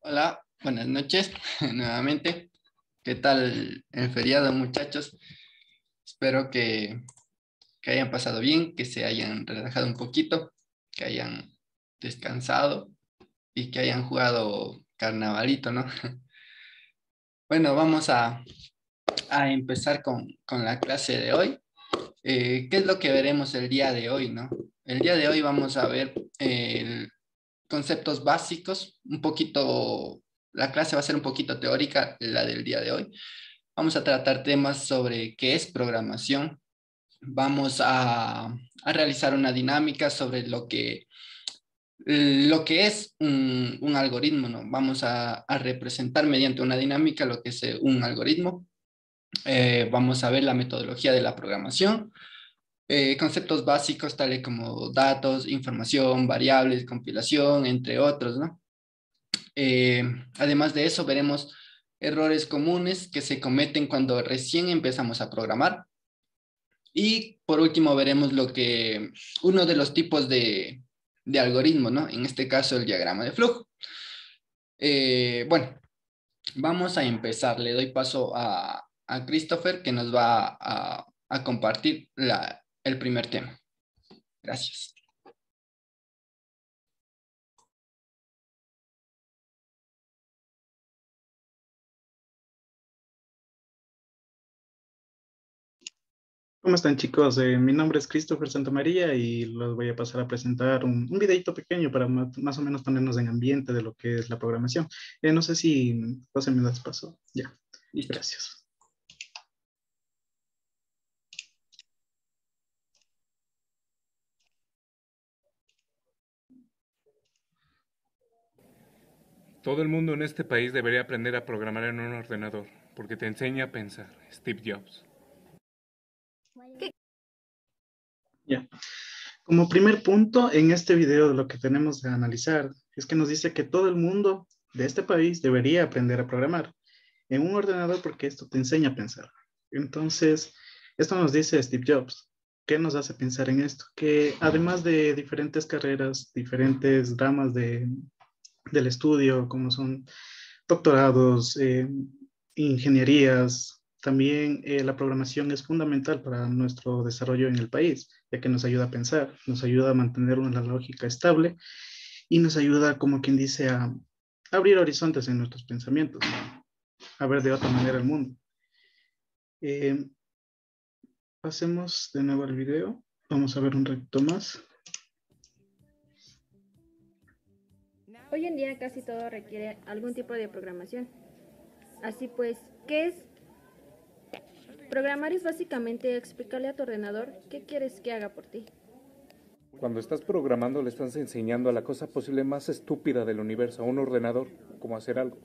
Hola, buenas noches nuevamente. ¿Qué tal el feriado, muchachos? Espero que hayan pasado bien, que se hayan relajado un poquito, que hayan descansado y que hayan jugado carnavalito, ¿no? Bueno, vamos a empezar con la clase de hoy. ¿Qué es lo que veremos el día de hoy, no? El día de hoy vamos a ver conceptos básicos, un poquito, la clase va a ser un poquito teórica, la del día de hoy. Vamos a tratar temas sobre qué es programación. Vamos a realizar una dinámica sobre lo que es un algoritmo, ¿no? Vamos a representar mediante una dinámica lo que es un algoritmo. Vamos a ver la metodología de la programación, conceptos básicos tales como datos, información, variables, compilación, entre otros, ¿no? Eh, Además de eso, veremos errores comunes que se cometen cuando recién empezamos a programar. Y por último, veremos uno de los tipos de algoritmo, ¿no? En este caso, el diagrama de flujo. Bueno, vamos a empezar. Le doy paso a Christopher, que nos va a compartir el primer tema. Gracias. ¿Cómo están, chicos? Mi nombre es Christopher Santamaría y los voy a pasar a presentar un videito pequeño para más o menos ponernos en ambiente de lo que es la programación. No sé si José me das paso. Ya, Listo. gracias. Todo el mundo en este país debería aprender a programar en un ordenador, porque te enseña a pensar. Steve Jobs. Ya. Como primer punto, en este video lo que tenemos que analizar es que nos dice que todo el mundo de este país debería aprender a programar en un ordenador porque esto te enseña a pensar. Entonces, esto nos dice Steve Jobs. ¿Qué nos hace pensar en esto? Que además de diferentes carreras, diferentes ramas del estudio, como son doctorados, ingenierías, también la programación es fundamental para nuestro desarrollo en el país, ya que nos ayuda a pensar, nos ayuda a mantener una lógica estable y nos ayuda, como quien dice, a abrir horizontes en nuestros pensamientos, ¿no? A ver de otra manera el mundo. Eh, Pasemos de nuevo al video. Vamos a ver un reto más. Hoy en día casi todo requiere algún tipo de programación. Así pues, ¿qué es? Programar es básicamente explicarle a tu ordenador qué quieres que haga por ti. Cuando estás programando le estás enseñando a la cosa posible más estúpida del universo, a un ordenador, cómo hacer algo.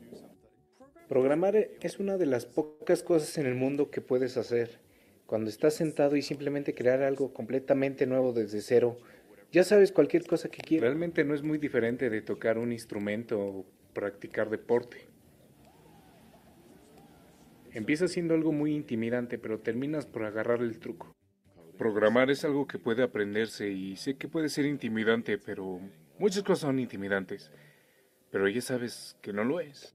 Programar es una de las pocas cosas en el mundo que puedes hacer. Cuando estás sentado y simplemente crear algo completamente nuevo desde cero, ya sabes cualquier cosa que quieras. Realmente no es muy diferente de tocar un instrumento o practicar deporte. Empieza siendo algo muy intimidante, pero terminas por agarrar el truco. Programar es algo que puede aprenderse y sé que puede ser intimidante, pero muchas cosas son intimidantes. Pero ya sabes que no lo es.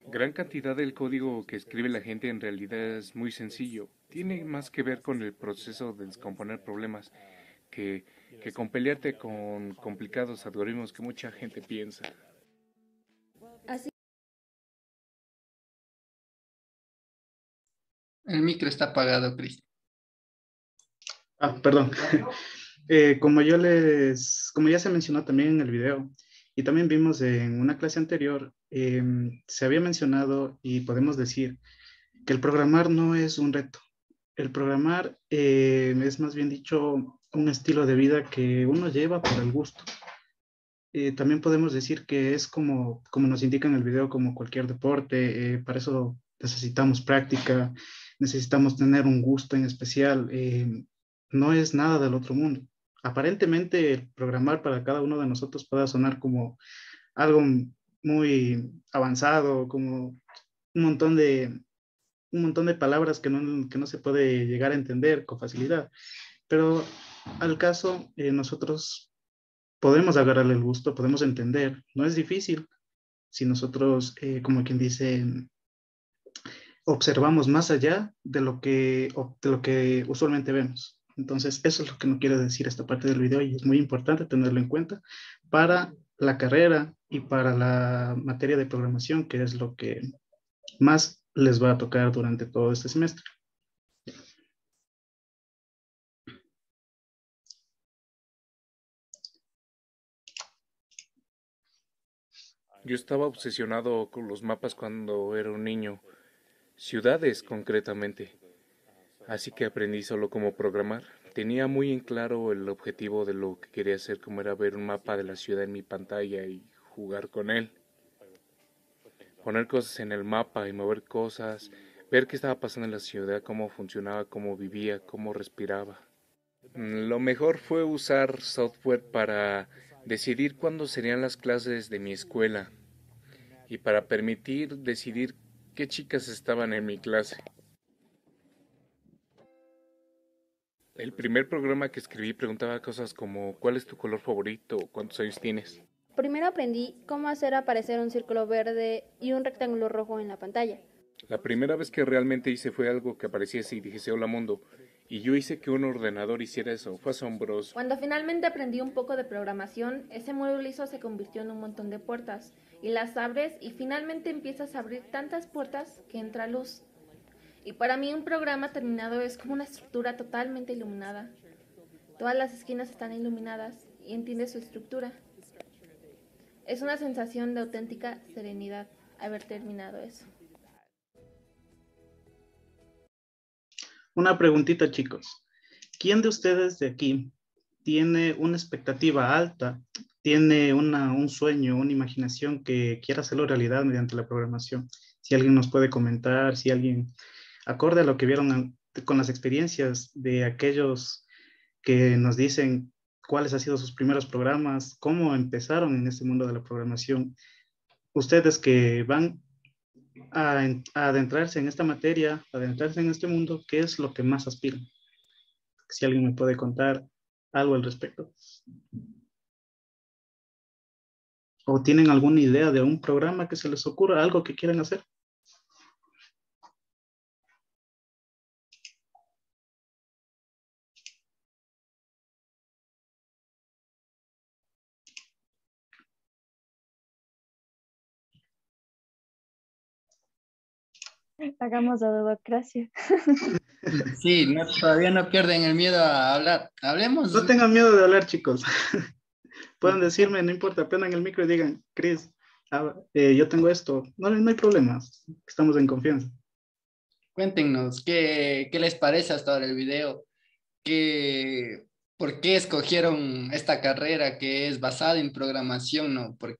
Gran cantidad del código que escribe la gente en realidad es muy sencillo. Tiene más que ver con el proceso de descomponer problemas que con pelearte con complicados algoritmos que mucha gente piensa. Así El micro está apagado, Chris. Perdón. Como ya se mencionó también en el video y también vimos en una clase anterior, se había mencionado y podemos decir que el programar no es un reto. El programar es más bien dicho un estilo de vida que uno lleva por el gusto. También podemos decir que es como nos indica en el video, como cualquier deporte, para eso necesitamos práctica, necesitamos tener un gusto en especial, no es nada del otro mundo. Aparentemente, el programar para cada uno de nosotros puede sonar como algo muy avanzado, como un montón de palabras que no se puede llegar a entender con facilidad. Pero al caso, nosotros podemos agarrarle el gusto, podemos entender, no es difícil. si nosotros, como quien dice, observamos más allá de lo que usualmente vemos. Entonces, eso es lo que nos quiere decir esta parte del video y es muy importante tenerlo en cuenta para la carrera y para la materia de programación, que es lo que más les va a tocar durante todo este semestre. Yo estaba obsesionado con los mapas cuando era un niño, ciudades concretamente, así que aprendí solo cómo programar. Tenía muy en claro el objetivo de lo que quería hacer, como era ver un mapa de la ciudad en mi pantalla y jugar con él. Poner cosas en el mapa y mover cosas, ver qué estaba pasando en la ciudad, cómo funcionaba, cómo vivía, cómo respiraba. Lo mejor fue usar software para decidir cuándo serían las clases de mi escuela y para permitir decidir qué chicas estaban en mi clase. El primer programa que escribí preguntaba cosas como ¿cuál es tu color favorito? ¿Cuántos años tienes? Primero aprendí cómo hacer aparecer un círculo verde y un rectángulo rojo en la pantalla. La primera vez que realmente hice fue algo que aparecía así, dije, hola mundo, y yo hice que un ordenador hiciera eso, fue asombroso. Cuando finalmente aprendí un poco de programación, ese mueble liso se convirtió en un montón de puertas, y las abres y finalmente empiezas a abrir tantas puertas que entra luz. Y para mí un programa terminado es como una estructura totalmente iluminada. Todas las esquinas están iluminadas y entiendes su estructura. Es una sensación de auténtica serenidad haber terminado eso. Una preguntita, chicos. ¿Quién de ustedes de aquí tiene una expectativa alta, tiene un sueño, una imaginación que quiera hacerlo realidad mediante la programación? Si alguien nos puede comentar, si alguien, acorde a lo que vieron con las experiencias de aquellos que nos dicen cuáles han sido sus primeros programas, cómo empezaron en este mundo de la programación. Ustedes que van a adentrarse en esta materia, a adentrarse en este mundo, ¿qué es lo que más aspiran? Si alguien me puede contar algo al respecto. ¿O tienen alguna idea de un programa que se les ocurra, algo que quieran hacer? Hagamos la democracia. Sí, no, todavía no pierden el miedo a hablar. Hablemos. No tengan miedo de hablar, chicos. Pueden decirme, no importa, prendan el micro y digan, Chris, yo tengo esto. No, no hay problemas, estamos en confianza. Cuéntenos, ¿qué les parece hasta ahora el video? ¿Por qué escogieron esta carrera que es basada en programación, no? ¿Cuál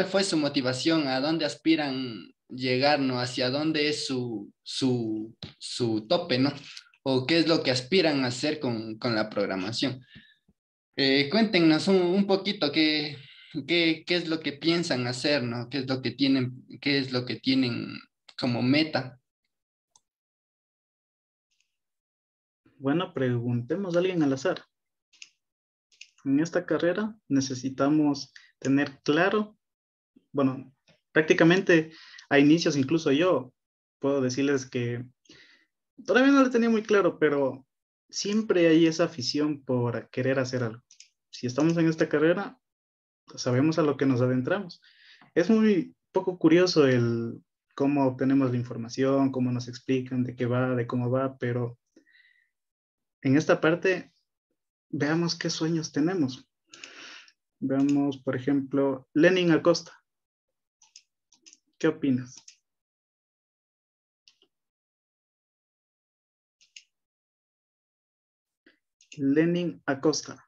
fue su motivación? ¿A dónde aspiran llegar, no? ¿Hacia dónde es su tope, no? ¿O qué es lo que aspiran a hacer con la programación? Cuéntenos un poquito qué es lo que piensan hacer, ¿no? Qué es lo que tienen como meta? Bueno, preguntemos a alguien al azar. En esta carrera necesitamos tener claro, bueno, prácticamente a inicios incluso yo puedo decirles que todavía no lo tenía muy claro, pero siempre hay esa afición por querer hacer algo. Si estamos en esta carrera, pues sabemos a lo que nos adentramos. Es muy poco curioso el cómo obtenemos la información, cómo nos explican de qué va, de cómo va, pero en esta parte veamos qué sueños tenemos. Veamos, por ejemplo, Lenin Acosta. ¿Qué opinas? Lenin Acosta.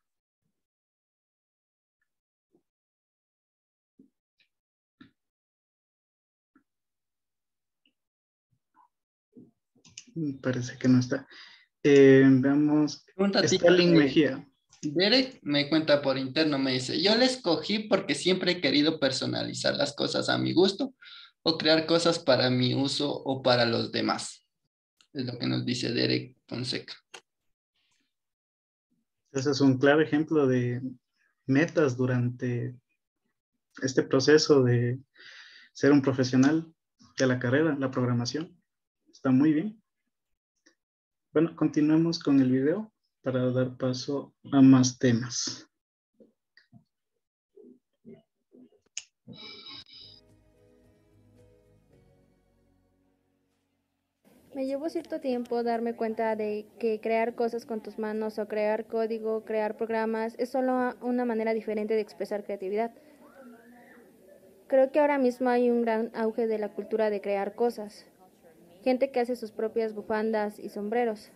Parece que no está. Veamos, Un ratito, Stalin Mejía. Derek me cuenta por interno, me dice, yo le escogí porque siempre he querido personalizar las cosas a mi gusto o crear cosas para mi uso o para los demás. Es lo que nos dice Derek Fonseca. Ese es un claro ejemplo de metas durante este proceso de ser un profesional de la carrera, la programación. Está muy bien. Bueno, continuemos con el video para dar paso a más temas. Me llevó cierto tiempo darme cuenta de que crear cosas con tus manos o crear código, crear programas, es solo una manera diferente de expresar creatividad. Creo que ahora mismo hay un gran auge de la cultura de crear cosas. Gente que hace sus propias bufandas y sombreros.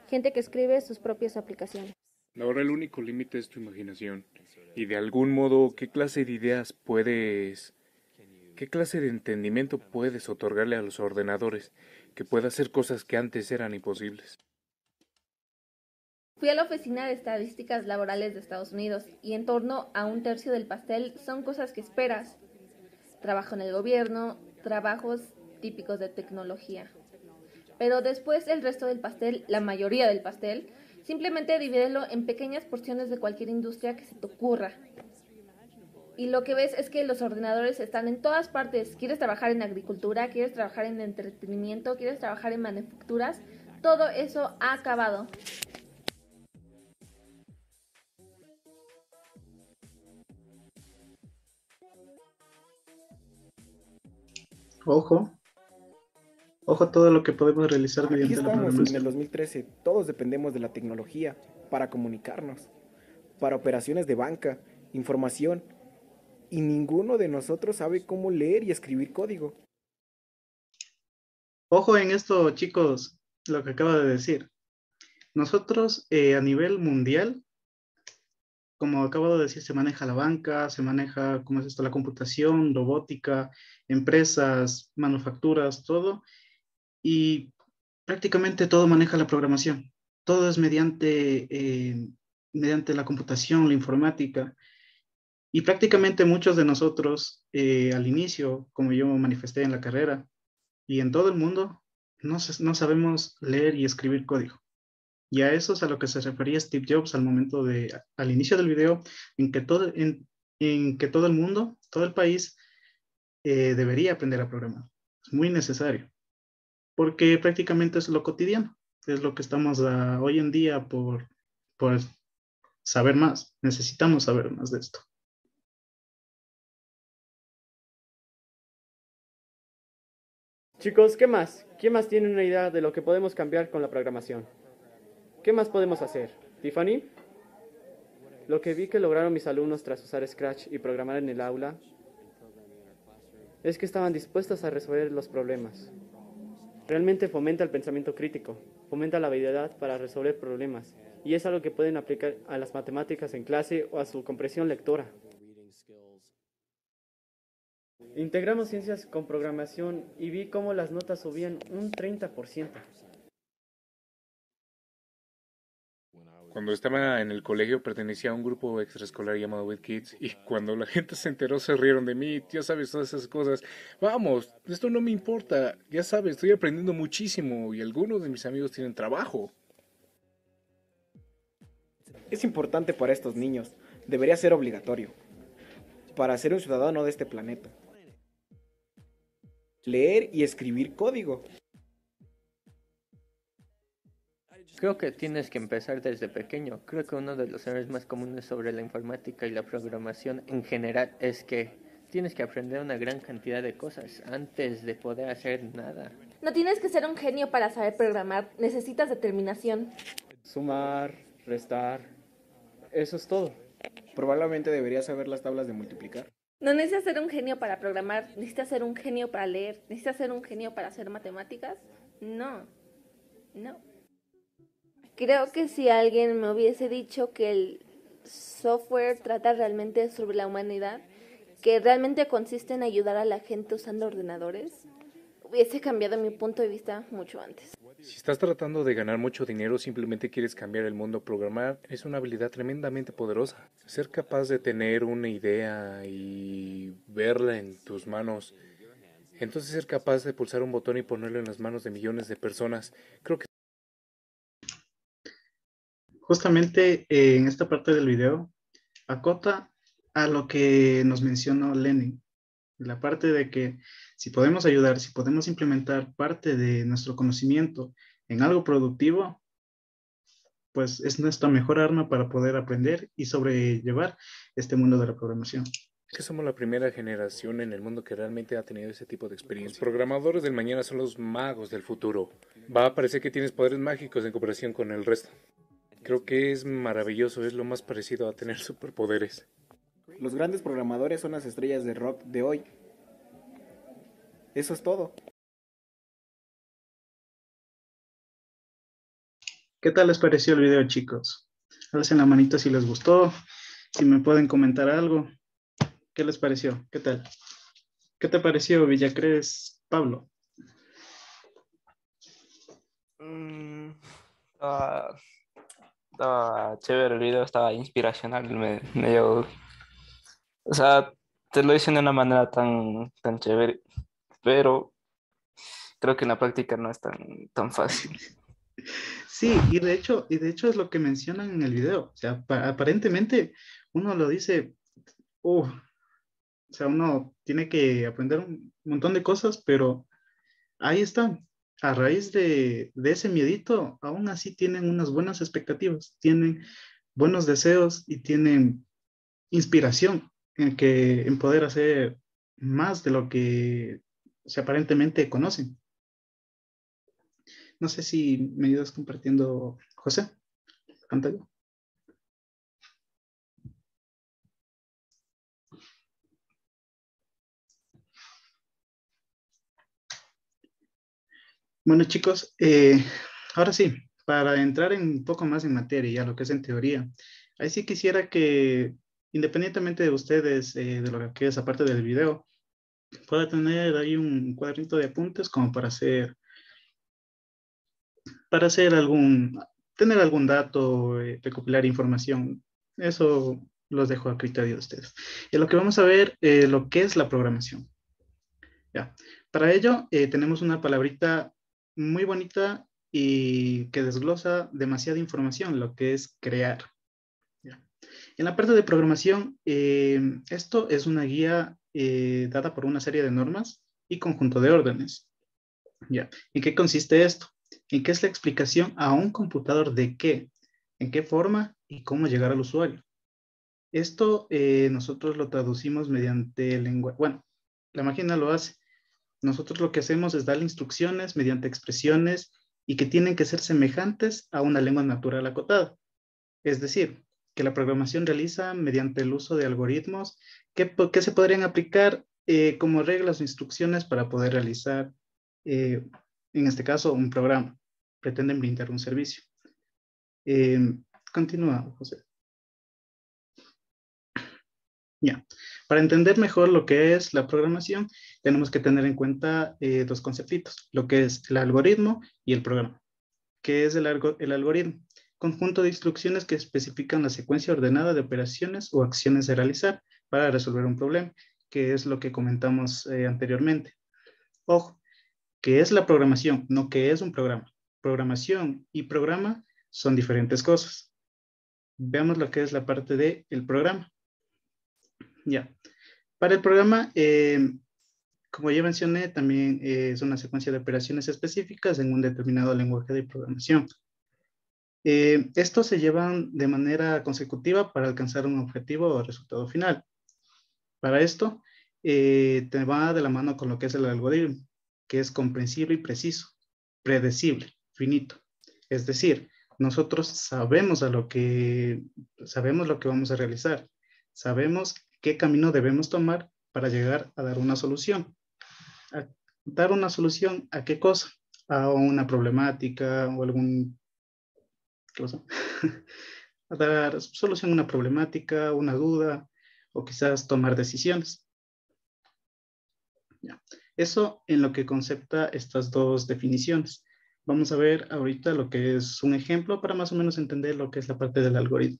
Gente que escribe sus propias aplicaciones. Ahora el único límite es tu imaginación. Y de algún modo, ¿qué clase de ideas qué clase de entendimiento puedes otorgarle a los ordenadores que pueda hacer cosas que antes eran imposibles? Fui a la Oficina de Estadísticas Laborales de Estados Unidos y en torno a un tercio del pastel son cosas que esperas. Trabajo en el gobierno, trabajos típicos de tecnología. Pero después el resto del pastel, la mayoría del pastel, simplemente divídelo en pequeñas porciones de cualquier industria que se te ocurra. Y lo que ves es que los ordenadores están en todas partes. ¿Quieres trabajar en agricultura? ¿Quieres trabajar en entretenimiento? ¿Quieres trabajar en manufacturas? Todo eso ha acabado. Ojo a todo lo que podemos realizar Aquí mediante la estamos en programación. el 2013, todos dependemos de la tecnología para comunicarnos, para operaciones de banca, información, y ninguno de nosotros sabe cómo leer y escribir código. Ojo en esto, chicos, lo que acaba de decir. Nosotros a nivel mundial, como acabo de decir, se maneja la banca, se maneja, ¿cómo es esto? La computación, robótica, empresas, manufacturas, todo. Y prácticamente todo maneja la programación. Todo es mediante la computación, la informática. Y prácticamente muchos de nosotros al inicio, como yo manifesté en la carrera y en todo el mundo, no sabemos leer y escribir código. Y a eso es a lo que se refería Steve Jobs al inicio del video, en que en que todo el mundo, todo el país, debería aprender a programar. Es muy necesario, porque prácticamente es lo cotidiano, es lo que estamos hoy en día por saber más. Necesitamos saber más de esto. Chicos, ¿qué más? ¿Quién más tiene una idea de lo que podemos cambiar con la programación? ¿Qué más podemos hacer? ¿Tiffany? Lo que vi que lograron mis alumnos tras usar Scratch y programar en el aula es que estaban dispuestos a resolver los problemas. Realmente fomenta el pensamiento crítico, fomenta la habilidad para resolver problemas, y es algo que pueden aplicar a las matemáticas en clase o a su comprensión lectora. Integramos ciencias con programación y vi cómo las notas subían un 30%. Cuando estaba en el colegio pertenecía a un grupo extraescolar llamado With Kids y cuando la gente se enteró se rieron de mí, ya sabes, todas esas cosas. Vamos, esto no me importa, ya sabes, estoy aprendiendo muchísimo y algunos de mis amigos tienen trabajo. Es importante para estos niños, debería ser obligatorio, para ser un ciudadano de este planeta. Leer y escribir código. Creo que tienes que empezar desde pequeño. Creo que uno de los errores más comunes sobre la informática y la programación en general es que tienes que aprender una gran cantidad de cosas antes de poder hacer nada. No tienes que ser un genio para saber programar, necesitas determinación. Sumar, restar, eso es todo. Probablemente debería saber las tablas de multiplicar. No necesitas ser un genio para programar, necesitas ser un genio para leer, necesitas ser un genio para hacer matemáticas. No. Creo que si alguien me hubiese dicho que el software trata realmente sobre la humanidad, que realmente consiste en ayudar a la gente usando ordenadores, hubiese cambiado mi punto de vista mucho antes. Si estás tratando de ganar mucho dinero, simplemente quieres cambiar el mundo, programar es una habilidad tremendamente poderosa. Ser capaz de tener una idea y verla en tus manos, entonces ser capaz de pulsar un botón y ponerlo en las manos de millones de personas, creo que... Justamente en esta parte del video, acota a lo que nos mencionó Lenin, la parte de que si podemos ayudar, si podemos implementar parte de nuestro conocimiento en algo productivo, pues es nuestra mejor arma para poder aprender y sobrellevar este mundo de la programación. Que somos la primera generación en el mundo que realmente ha tenido ese tipo de experiencia. Los programadores del mañana son los magos del futuro. Va a parecer que tienes poderes mágicos en comparación con el resto. Creo que es maravilloso, es lo más parecido a tener superpoderes. Los grandes programadores son las estrellas de rock de hoy. Eso es todo. ¿Qué tal les pareció el video, chicos? Alcen la manito si les gustó, si me pueden comentar algo. ¿Qué les pareció? ¿Qué tal? ¿Qué te pareció, Villacrés, Pablo? Estaba chévere el video, estaba inspiracional, me dio, o sea, te lo dicen de una manera tan chévere, pero creo que en la práctica no es tan fácil. Sí, y de hecho es lo que mencionan en el video. O sea, aparentemente uno lo dice, o sea, uno tiene que aprender un montón de cosas, pero ahí está. A raíz de ese miedito, aún así tienen unas buenas expectativas, tienen buenos deseos y tienen inspiración en poder hacer más de lo que se aparentemente conocen. No sé si me ayudas compartiendo, José, pantalla. Bueno, chicos, ahora sí, para entrar un poco más en materia, ya lo que es en teoría, ahí sí quisiera que, independientemente de ustedes, de lo que es aparte del video, pueda tener ahí un cuadernito de apuntes como tener algún dato, recopilar información. Eso los dejo a criterio de ustedes. Y lo que vamos a ver, lo que es la programación. Ya. Para ello, tenemos una palabrita muy bonita y que desglosa demasiada información, lo que es crear. ¿Ya? En la parte de programación, esto es una guía dada por una serie de normas y conjunto de órdenes. ¿Ya? ¿En qué consiste esto? ¿En qué es la explicación a un computador de qué? ¿En qué forma y cómo llegar al usuario? Esto nosotros lo traducimos mediante el lenguaje. Bueno, la máquina lo hace. Nosotros lo que hacemos es darle instrucciones mediante expresiones y que tienen que ser semejantes a una lengua natural acotada. Es decir, que la programación realiza mediante el uso de algoritmos que se podrían aplicar como reglas o instrucciones para poder realizar, en este caso, un programa. Pretenden brindar un servicio. Continúa, José. Ya. Para entender mejor lo que es la programación, tenemos que tener en cuenta dos conceptitos, lo que es el algoritmo y el programa. ¿Qué es el algoritmo? Conjunto de instrucciones que especifican la secuencia ordenada de operaciones o acciones a realizar para resolver un problema, que es lo que comentamos anteriormente. Ojo, ¿qué es la programación? No qué es un programa. Programación y programa son diferentes cosas. Veamos lo que es la parte del programa. Ya. Para el programa, como ya mencioné, también es una secuencia de operaciones específicas en un determinado lenguaje de programación. Estos se llevan de manera consecutiva para alcanzar un objetivo o resultado final. Para esto, te va de la mano con lo que es el algoritmo, que es comprensible y preciso, predecible, finito. Es decir, nosotros sabemos lo que vamos a realizar, sabemos qué camino debemos tomar para llegar a dar una solución. ¿A dar una solución a qué cosa? A una problemática o algún cosa. A dar solución a una problemática, una duda o quizás tomar decisiones. Ya. Eso en lo que concepta estas dos definiciones. Vamos a ver ahorita lo que es un ejemplo para más o menos entender lo que es la parte del algoritmo.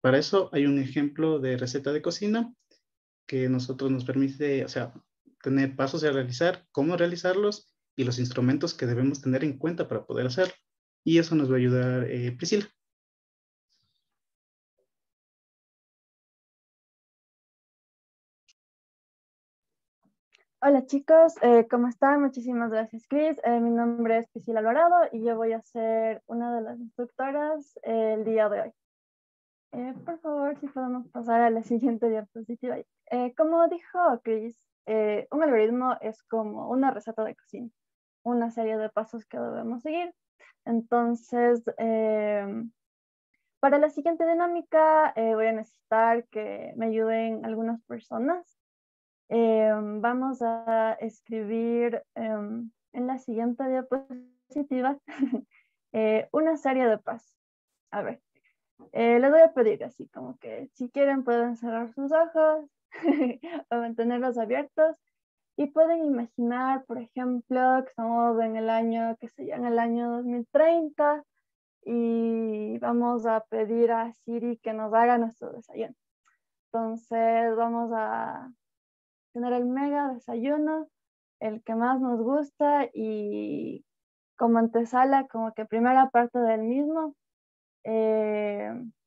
Para eso hay un ejemplo de receta de cocina que nosotros nos permite, o sea, tener pasos a realizar, cómo realizarlos y los instrumentos que debemos tener en cuenta para poder hacerlo. Y eso nos va a ayudar Priscila. Hola chicos, ¿cómo están? Muchísimas gracias Chris. Mi nombre es Priscila Alvarado y yo voy a ser una de las instructoras el día de hoy. Por favor, si podemos pasar a la siguiente diapositiva. Como dijo Chris, un algoritmo es como una receta de cocina, una serie de pasos que debemos seguir. Entonces, para la siguiente dinámica voy a necesitar que me ayuden algunas personas. Vamos a escribir en la siguiente diapositiva una serie de pasos. A ver, les voy a pedir así como que si quieren pueden cerrar sus ojos o mantenerlos abiertos y pueden imaginar, por ejemplo, que estamos en el año, que sé yo, en el año 2030 y vamos a pedir a Siri que nos haga nuestro desayuno. Entonces vamos a tener el mega desayuno, el que más nos gusta y como antesala, como que primera parte del mismo,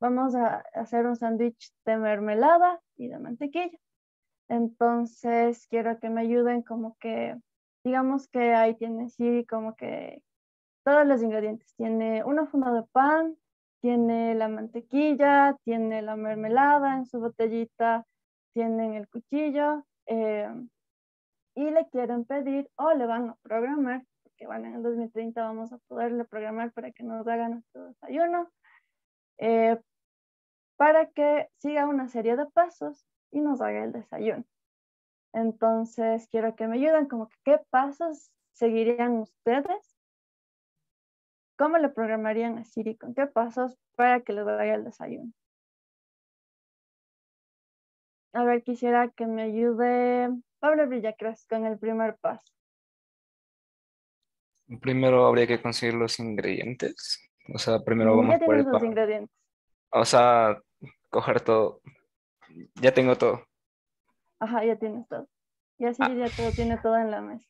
vamos a hacer un sándwich de mermelada y de mantequilla. Entonces quiero que me ayuden como que, digamos que ahí tiene sí como que todos los ingredientes. Tiene una funda de pan, tiene la mantequilla, tiene la mermelada en su botellita, tienen el cuchillo y le quieren pedir o le van a programar, porque bueno, en el 2030 vamos a poderle programar para que nos haga nuestro desayuno, para que siga una serie de pasos y nos haga el desayuno. Entonces quiero que me ayuden como que qué pasos seguirían ustedes, cómo le programarían a Siri, con qué pasos para que les haga el desayuno. A ver, quisiera que me ayude Pablo Villacres con el primer paso. Primero habría que conseguir los ingredientes. O sea, primero Ya vamos por tienes el los pan. ingredientes. O sea, coger todo. Ya tengo todo. Ajá, ya tienes todo. Y así ya todo tiene todo en la mesa.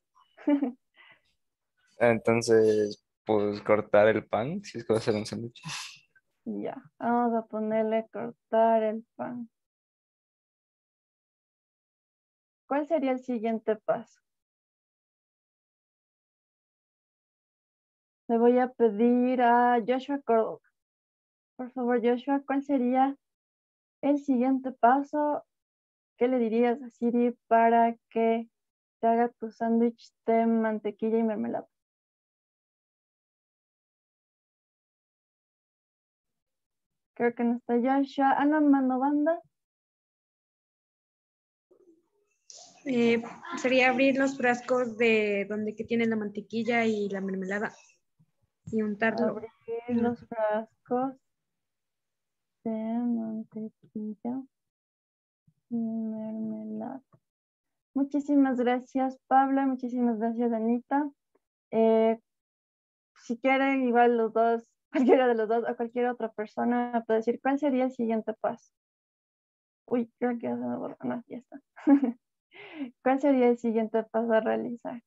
Entonces, pues cortar el pan, si es que va a ser un sándwich. Ya, vamos a ponerle cortar el pan. ¿Cuál sería el siguiente paso? Le voy a pedir a Joshua Córdoba. Por favor, Joshua, ¿cuál sería el siguiente paso? ¿Qué le dirías a Siri para que te haga tu sándwich de mantequilla y mermelada? Creo que no está Joshua. Ana Manobanda. Sería abrir los frascos de donde que tienen la mantequilla y la mermelada y untarlo. Abrir los frascos de mantequilla y mermelada. Muchísimas gracias, Pablo. Muchísimas gracias, Anita. Si quieren, igual los dos, cualquiera de los dos o cualquier otra persona puede decir cuál sería el siguiente paso. Uy, creo que ya se me borró. No, ya está. ¿Cuál sería el siguiente paso a realizar?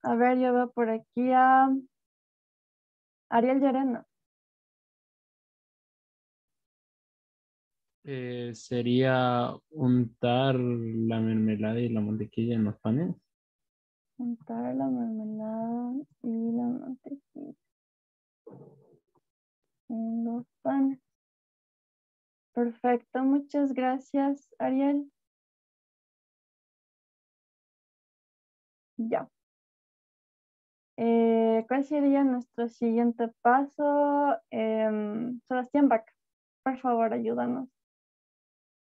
A ver, yo veo por aquí a Ariel Llerena. Sería untar la mermelada y la mantequilla en los panes. Untar la mermelada y la mantequilla en los panes. Perfecto, muchas gracias, Ariel. Ya. ¿Cuál sería nuestro siguiente paso? Sebastián Vaca, por favor, ayúdanos.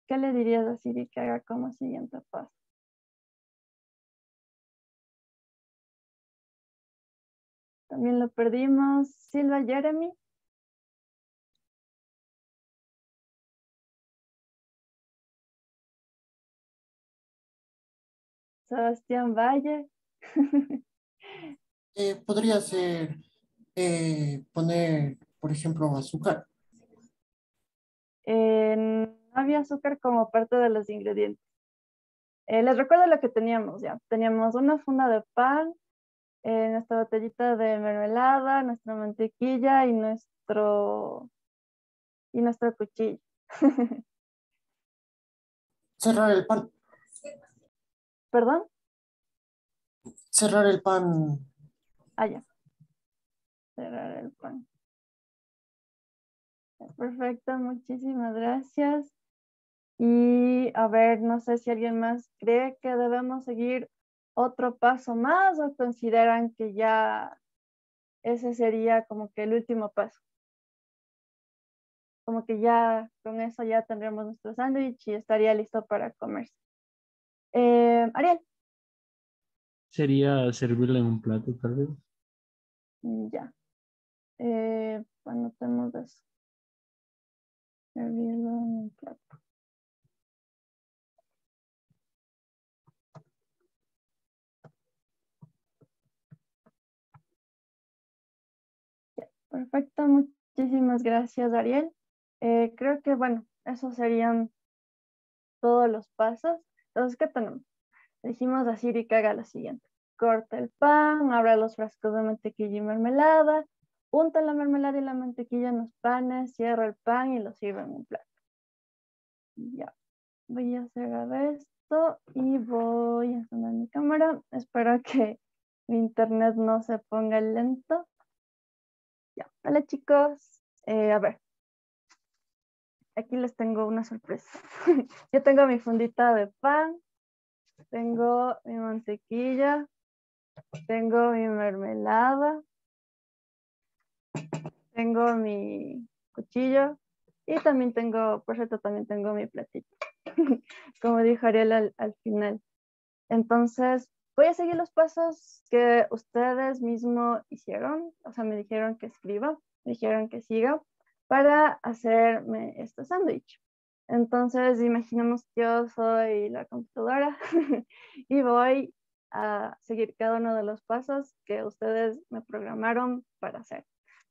¿Qué le dirías a Siri que haga como siguiente paso? También lo perdimos. Silva Jeremy. Sebastián Valle. Podría ser poner, por ejemplo, azúcar. No había azúcar como parte de los ingredientes. Les recuerdo lo que teníamos ya. Teníamos una funda de pan, nuestra botellita de mermelada, nuestra mantequilla y nuestro cuchillo. Cerrar el pan. ¿Perdón? Cerrar el pan. Ah, ya. Cerrar el pan. Perfecto, muchísimas gracias. Y a ver, no sé si alguien más cree que debemos seguir otro paso más o consideran que ya ese sería como que el último paso. Como que ya con eso ya tendremos nuestro sándwich y estaría listo para comerse. Ariel. Sería servirle en un plato, tal vez. Ya. Anotemos eso. Servirlo en un plato. Ya, perfecto, muchísimas gracias, Ariel. Creo que, bueno, esos serían todos los pasos. Entonces, ¿qué tenemos? Dijimos a Siri que haga lo siguiente. Corta el pan, abra los frascos de mantequilla y mermelada, unta la mermelada y la mantequilla en los panes, cierra el pan y lo sirve en un plato. Ya, voy a cerrar esto y voy a encender mi cámara. Espero que mi internet no se ponga lento. Ya, hola chicos. A ver, aquí les tengo una sorpresa. Yo tengo mi fundita de pan, tengo mi mantequilla, tengo mi mermelada, tengo mi cuchillo y también tengo, por cierto, también tengo mi platito, como dijo Ariel al final. Entonces, voy a seguir los pasos que ustedes mismos hicieron, o sea, me dijeron que escriba, me dijeron que siga para hacerme este sándwich. Entonces, imaginemos que yo soy la computadora y voy a seguir cada uno de los pasos que ustedes me programaron para hacer.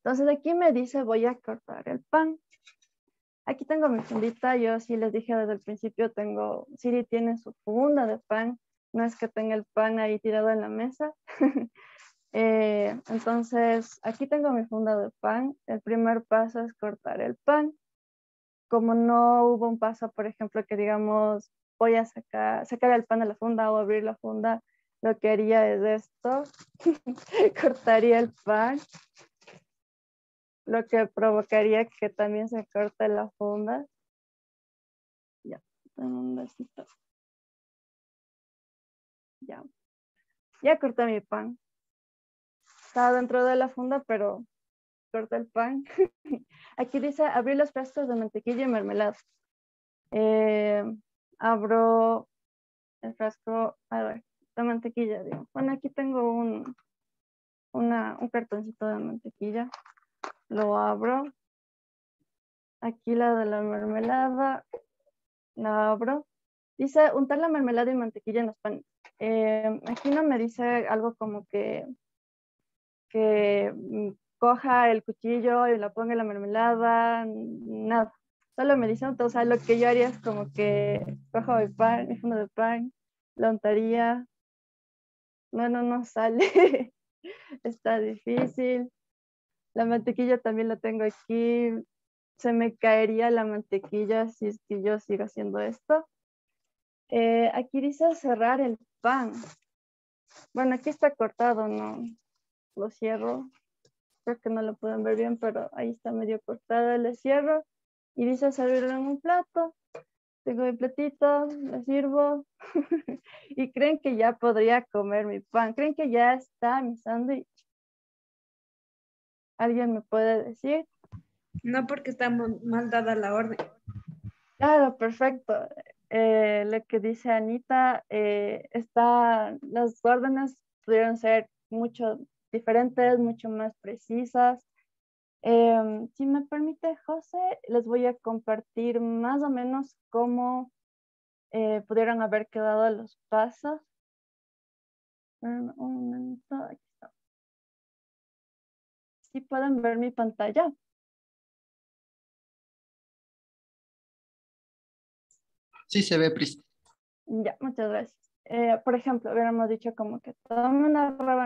Entonces, aquí me dice voy a cortar el pan. Aquí tengo mi fundita, yo sí les dije desde el principio, Siri tiene su funda de pan, no es que tenga el pan ahí tirado en la mesa. Entonces, aquí tengo mi funda de pan. El primer paso es cortar el pan. Como no hubo un paso, por ejemplo, que digamos, voy a sacar el pan de la funda o abrir la funda, lo que haría es esto, cortaría el pan, lo que provocaría que también se corte la funda. Ya, un besito. Ya corté mi pan. Estaba dentro de la funda, pero corté el pan. Aquí dice abrir los frascos de mantequilla y mermelada. Abro el frasco, a ver, de mantequilla, digo. Bueno, aquí tengo un cartoncito de mantequilla. Lo abro. Aquí la de la mermelada. La abro. Dice untar la mermelada y mantequilla en los panes. Aquí no me dice algo como que coja el cuchillo y la ponga en la mermelada, nada. Solo me dice, o sea, lo que yo haría es como que cojo mi pan, mi fondo de pan, lo untaría. No sale. Está difícil. La mantequilla también la tengo aquí. Se me caería la mantequilla si es que yo sigo haciendo esto. Aquí dice cerrar el pan. Bueno, aquí está cortado, no lo cierro. Creo que no lo pueden ver bien, pero ahí está medio cortado. Le cierro y dice servirlo en un plato. Tengo mi platito, le sirvo. Y creen que ya podría comer mi pan. ¿Creen que ya está mi sándwich? ¿Alguien me puede decir? No, porque está mal dada la orden. Claro, perfecto. Lo que dice Anita, las órdenes pudieron ser mucho diferentes, mucho más precisas. Si me permite, José, les voy a compartir más o menos cómo pudieron haber quedado los pasos. Un momento, aquí está. ¿Sí pueden ver mi pantalla? Sí se ve, Pris. Ya, muchas gracias. Por ejemplo, hubiéramos dicho como que tome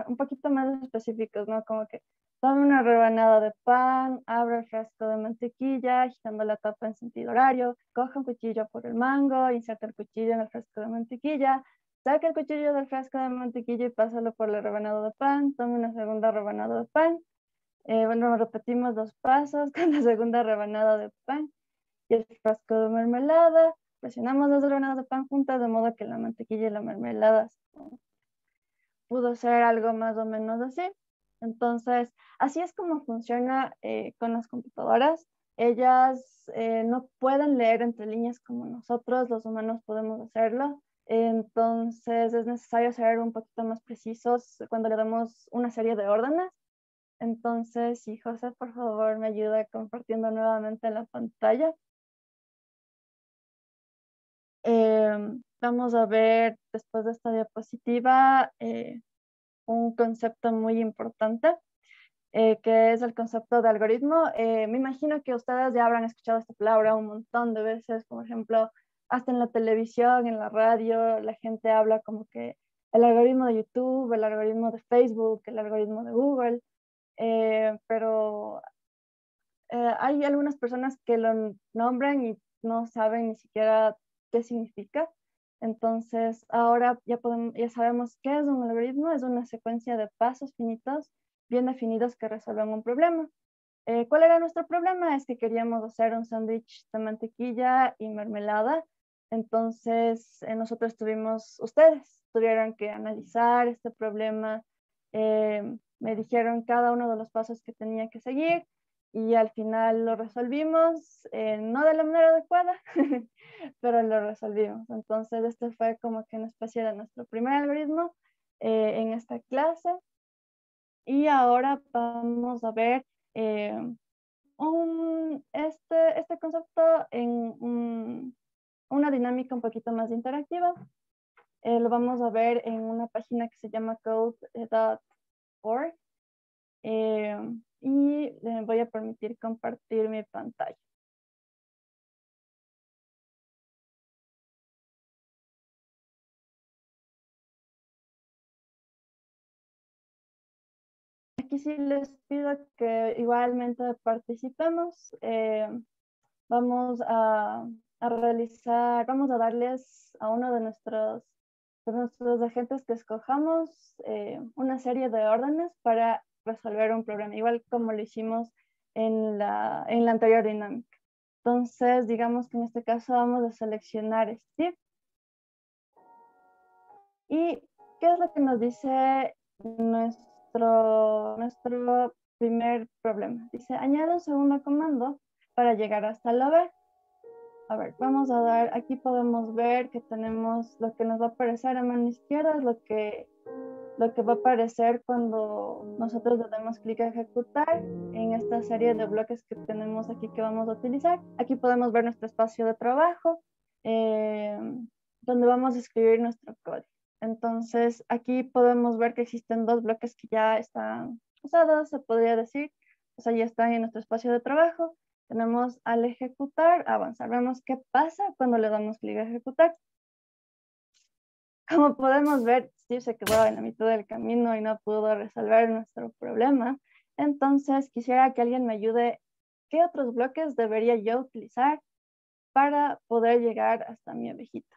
un poquito más específicos, ¿no? Como que tome una rebanada de pan, abra el frasco de mantequilla, agitando la tapa en sentido horario, coja un cuchillo por el mango, inserte el cuchillo en el frasco de mantequilla, saque el cuchillo del frasco de mantequilla y pásalo por el rebanado de pan, tome una segunda rebanada de pan. Bueno, repetimos 2 pasos con la segunda rebanada de pan y el frasco de mermelada. Presionamos las rebanadas de pan juntas de modo que la mantequilla y la mermelada pudo ser algo más o menos así. Entonces, así es como funciona con las computadoras. Ellas no pueden leer entre líneas como nosotros, los humanos podemos hacerlo. Entonces, es necesario ser un poquito más precisos cuando le damos una serie de órdenes. Entonces, si José, por favor, me ayuda compartiendo nuevamente la pantalla. Vamos a ver después de esta diapositiva un concepto muy importante, que es el concepto de algoritmo. Me imagino que ustedes ya habrán escuchado esta palabra un montón de veces, por ejemplo, hasta en la televisión, en la radio, la gente habla como que el algoritmo de YouTube, el algoritmo de Facebook, el algoritmo de Google, pero hay algunas personas que lo nombran y no saben ni siquiera qué significa. Entonces, ahora ya sabemos qué es un algoritmo. Es una secuencia de pasos finitos, bien definidos, que resuelven un problema. ¿Cuál era nuestro problema? Es que queríamos hacer un sándwich de mantequilla y mermelada. Entonces, ustedes tuvieron que analizar este problema. Me dijeron cada uno de los pasos que tenía que seguir y al final lo resolvimos, no de la manera adecuada, pero lo resolvimos. Entonces, este fue como que una especie de nuestro primer algoritmo en esta clase. Y ahora vamos a ver este concepto en una dinámica un poquito más interactiva. Lo vamos a ver en una página que se llama code.org. Y le voy a permitir compartir mi pantalla. Aquí sí les pido que igualmente participemos. Vamos a vamos a darles a uno de nuestros agentes que escojamos una serie de órdenes para resolver un problema, igual como lo hicimos en la anterior dinámica. Entonces, digamos que en este caso vamos a seleccionar Steve. ¿Y qué es lo que nos dice nuestro primer problema? Dice, añade un segundo comando para llegar hasta el B. A ver, vamos a dar, aquí podemos ver que tenemos lo que nos va a aparecer a mano izquierda, es lo que va a aparecer cuando nosotros le damos clic a ejecutar en esta serie de bloques que tenemos aquí que vamos a utilizar. Aquí podemos ver nuestro espacio de trabajo, donde vamos a escribir nuestro código. Entonces, aquí podemos ver que existen 2 bloques que ya están usados, se podría decir. O sea, ya están en nuestro espacio de trabajo. Tenemos al ejecutar, avanzar. Vemos qué pasa cuando le damos clic a ejecutar. Como podemos ver, Steve se quedó en la mitad del camino y no pudo resolver nuestro problema. Entonces, quisiera que alguien me ayude. ¿Qué otros bloques debería yo utilizar para poder llegar hasta mi abejita?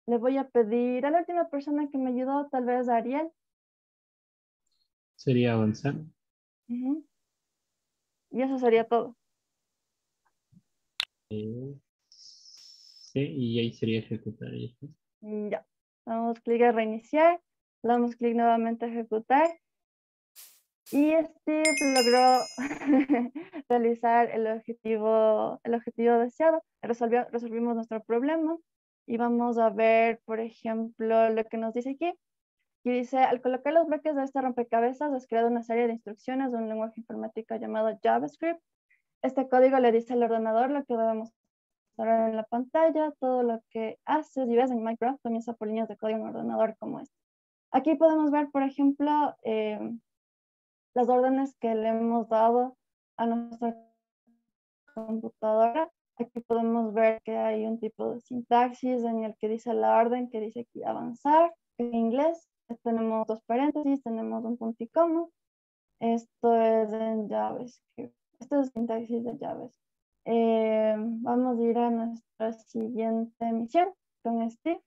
Le voy a pedir a la última persona que me ayudó, tal vez a Ariel. Sería avanzar. Y eso sería todo. Sí, y ahí sería ejecutar. Ya. Damos clic a reiniciar. Damos clic nuevamente a ejecutar. Y Steve logró realizar el objetivo deseado. Resolvimos nuestro problema. Y vamos a ver, por ejemplo, lo que nos dice aquí. Y dice, al colocar los bloques de este rompecabezas, has creado una serie de instrucciones de un lenguaje informático llamado JavaScript. Este código le dice al ordenador lo que debemos mostrar en la pantalla. Todo lo que haces y ves en Minecraft comienza por líneas de código en un ordenador como este. Aquí podemos ver, por ejemplo, las órdenes que le hemos dado a nuestra computadora. Aquí podemos ver que hay un tipo de sintaxis en el que dice la orden, que dice aquí avanzar. En inglés tenemos 2 paréntesis, tenemos un punto y coma. Esto es en JavaScript. Esto es sintaxis de JavaScript. Vamos a ir a nuestra siguiente misión con Steve.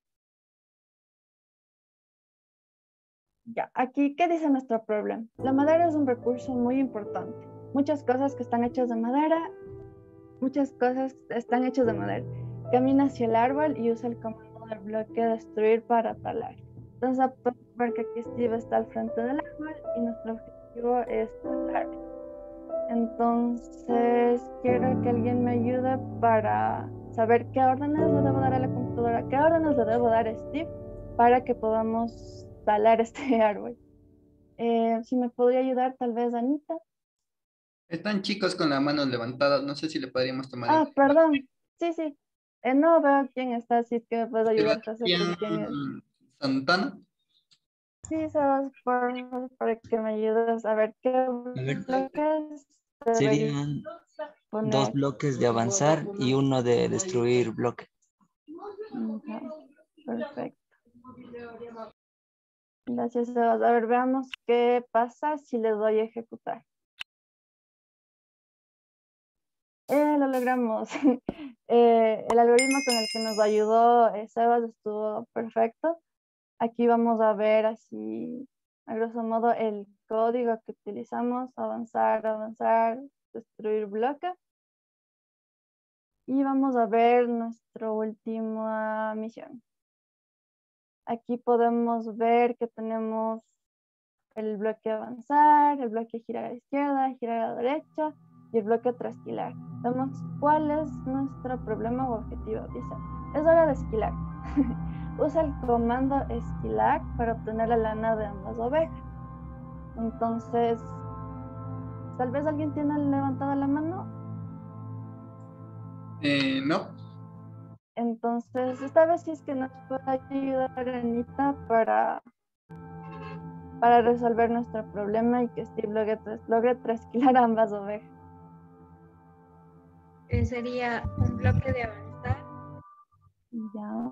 Ya, aquí, ¿qué dice nuestro problema? La madera es un recurso muy importante. Muchas cosas que están hechas de madera, Camina hacia el árbol y usa el comando del bloque destruir para talar. Entonces, podemos ver que aquí Steve está al frente del árbol y nuestro objetivo es talarlo. Entonces, quiero que alguien me ayude para saber qué órdenes le debo dar a la computadora, qué órdenes le debo dar a Steve para que podamos talar este árbol. Si me podría ayudar, tal vez Anita. Están chicos con las manos levantadas, no sé si le podríamos tomar en Perdón. Sí. No veo quién está, así es que me puedes ayudar. Sebastián ¿Quién es? Santana. Sí, Sebas, para que me ayudes a ver qué bloques debería Serían poner. 2 bloques de avanzar y uno de destruir bloque. Ajá, perfecto. Gracias, Sebas. A ver, veamos qué pasa si le doy a ejecutar. Lo logramos. El algoritmo con el que nos ayudó Sebas estuvo perfecto. Aquí vamos a ver así, a grosso modo, el código que utilizamos, avanzar, destruir bloque. Y vamos a ver nuestra última misión. Aquí podemos ver que tenemos el bloque avanzar, el bloque girar a la izquierda, girar a la derecha y el bloque trasquilar. Vemos cuál es nuestro problema o objetivo. Dice, es hora de esquilar. Usa el comando esquilar para obtener la lana de ambas ovejas. Entonces, tal vez alguien tiene levantada la mano. No. Entonces, esta vez sí es que nos puede ayudar Anita para resolver nuestro problema y que Steve logre trasquilar a ambas ovejas. Sería un bloque de avanzar. Ya.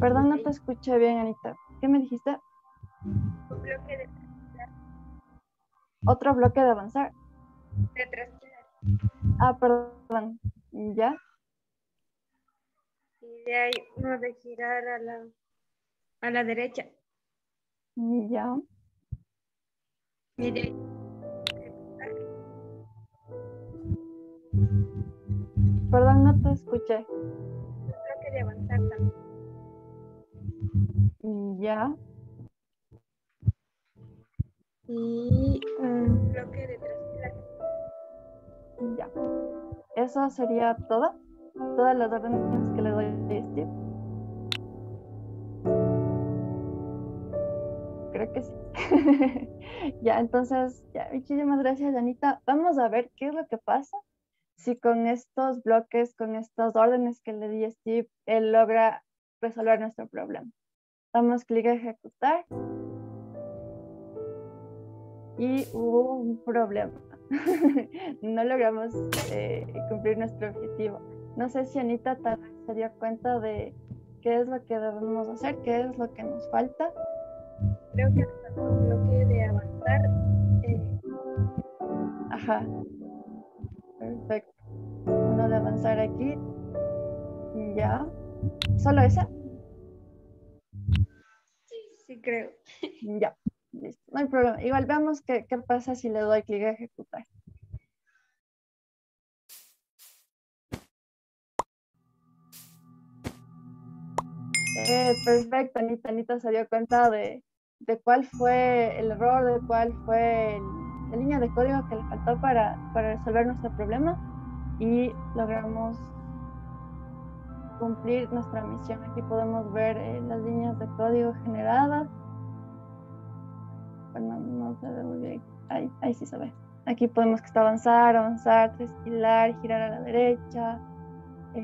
Perdón, no te escuché bien, Anita. ¿Qué me dijiste? Un bloque de trasquilar. Otro bloque de avanzar. De trasquilar. Perdón. ¿Ya? Y de ahí uno de girar a la derecha. Ya. Y de ahí Perdón, no te escuché. un bloque de avanzar también. Ya. Y un bloque de trasquilar. Ya. Eso sería todo. Todas las órdenes que le doy a Steve. Creo que sí. Ya, entonces, ya, muchísimas gracias, Anita. Vamos a ver qué es lo que pasa si con estos bloques, con estas órdenes que le di a Steve, él logra resolver nuestro problema. Damos clic a ejecutar. Y hubo un problema. No logramos cumplir nuestro objetivo. No sé si Anita tal vez se dio cuenta de qué es lo que debemos hacer, qué es lo que nos falta. Creo que nos falta un bloque de avanzar. Ajá. Perfecto. Uno de avanzar aquí. Ya. ¿Solo esa? Sí, creo. Ya. Listo. No hay problema. Igual veamos qué pasa si le doy clic a ejecutar. Perfecto, Anita se dio cuenta de cuál fue el error, de cuál fue la línea de código que le faltó para resolver nuestro problema y logramos cumplir nuestra misión. Aquí podemos ver las líneas de código generadas. Bueno, no se ve muy bien. Ahí sí se ve. Aquí podemos que está avanzar, trasquilar, girar a la derecha,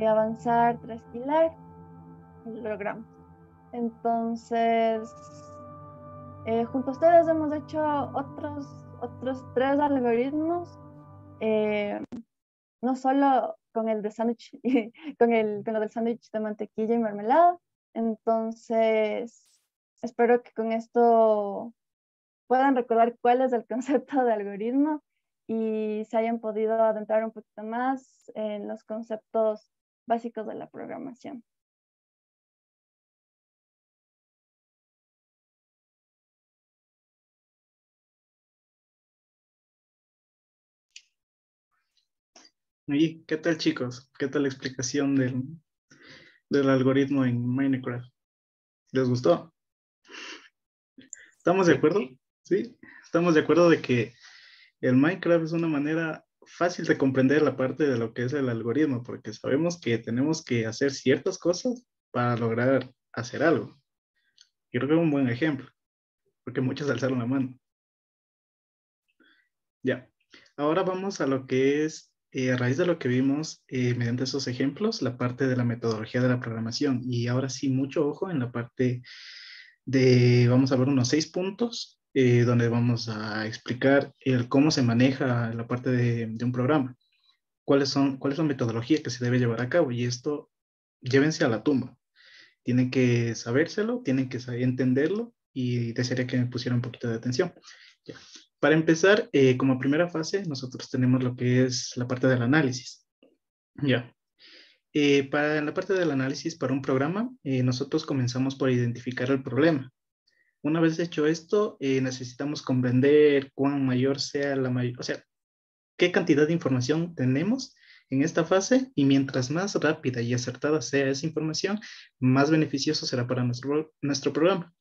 avanzar, trasquilar. Y lo logramos. Entonces, junto a ustedes hemos hecho otros 3 algoritmos, no solo con el de sándwich, con lo del sándwich de mantequilla y mermelada. Entonces, espero que con esto puedan recordar cuál es el concepto de algoritmo y se hayan podido adentrar un poquito más en los conceptos básicos de la programación. ¿Y qué tal, chicos? ¿Qué tal la explicación del algoritmo en Minecraft? ¿Les gustó? ¿Estamos de acuerdo? Sí, estamos de acuerdo de que el Minecraft es una manera fácil de comprender la parte de lo que es el algoritmo, porque sabemos que tenemos que hacer ciertas cosas para lograr hacer algo. Yo creo que es un buen ejemplo, porque muchos alzaron la mano. Ya, ahora vamos a lo que es, a raíz de lo que vimos mediante esos ejemplos, la parte de la metodología de la programación. Y ahora sí, mucho ojo en la parte de, vamos a ver unos 6 puntos, donde vamos a explicar el cómo se maneja la parte de un programa, cuál es la metodología que se debe llevar a cabo. Y esto, llévense a la tumba. Tienen que sabérselo, tienen que entenderlo y desearía que me pusiera un poquito de atención. Ya. Para empezar, como primera fase, nosotros tenemos lo que es la parte del análisis. Ya. Para la parte del análisis para un programa, nosotros comenzamos por identificar el problema. Una vez hecho esto, necesitamos comprender cuán mayor sea o sea, qué cantidad de información tenemos en esta fase, y mientras más rápida y acertada sea esa información, más beneficioso será para nuestro programa.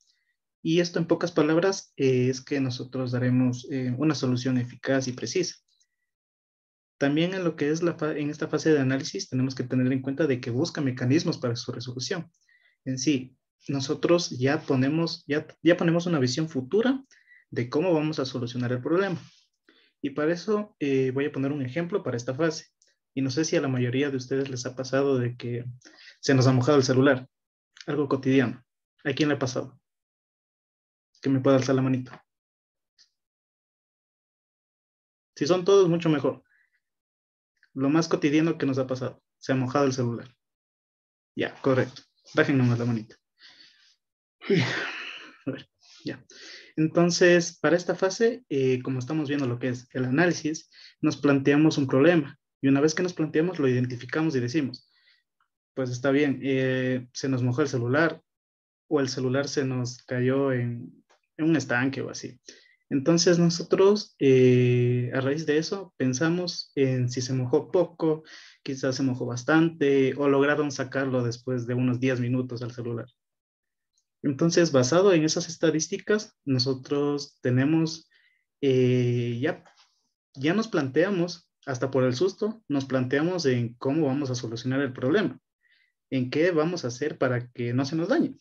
Y esto, en pocas palabras, es que nosotros daremos una solución eficaz y precisa. También en lo que es en esta fase de análisis tenemos que tener en cuenta de que busca mecanismos para su resolución. En sí, nosotros ya ponemos una visión futura de cómo vamos a solucionar el problema. Y para eso voy a poner un ejemplo para esta fase. Y no sé si a la mayoría de ustedes les ha pasado de que se nos ha mojado el celular. Algo cotidiano. ¿A quién le ha pasado? Que me pueda alzar la manito. Si son todos, mucho mejor. Lo más cotidiano que nos ha pasado. Se ha mojado el celular. Ya, correcto. Bajen nomás la manita. A ver, ya. Entonces, para esta fase, como estamos viendo lo que es el análisis, nos planteamos un problema. Y una vez que nos planteamos, lo identificamos y decimos, pues está bien, se nos mojó el celular o el celular se nos cayó en un estanque o así. Entonces nosotros, a raíz de eso, pensamos en si se mojó poco, quizás se mojó bastante, o lograron sacarlo después de unos 10 minutos al celular. Entonces, basado en esas estadísticas, nosotros tenemos, ya nos planteamos, hasta por el susto, nos planteamos en cómo vamos a solucionar el problema, en qué vamos a hacer para que no se nos dañe.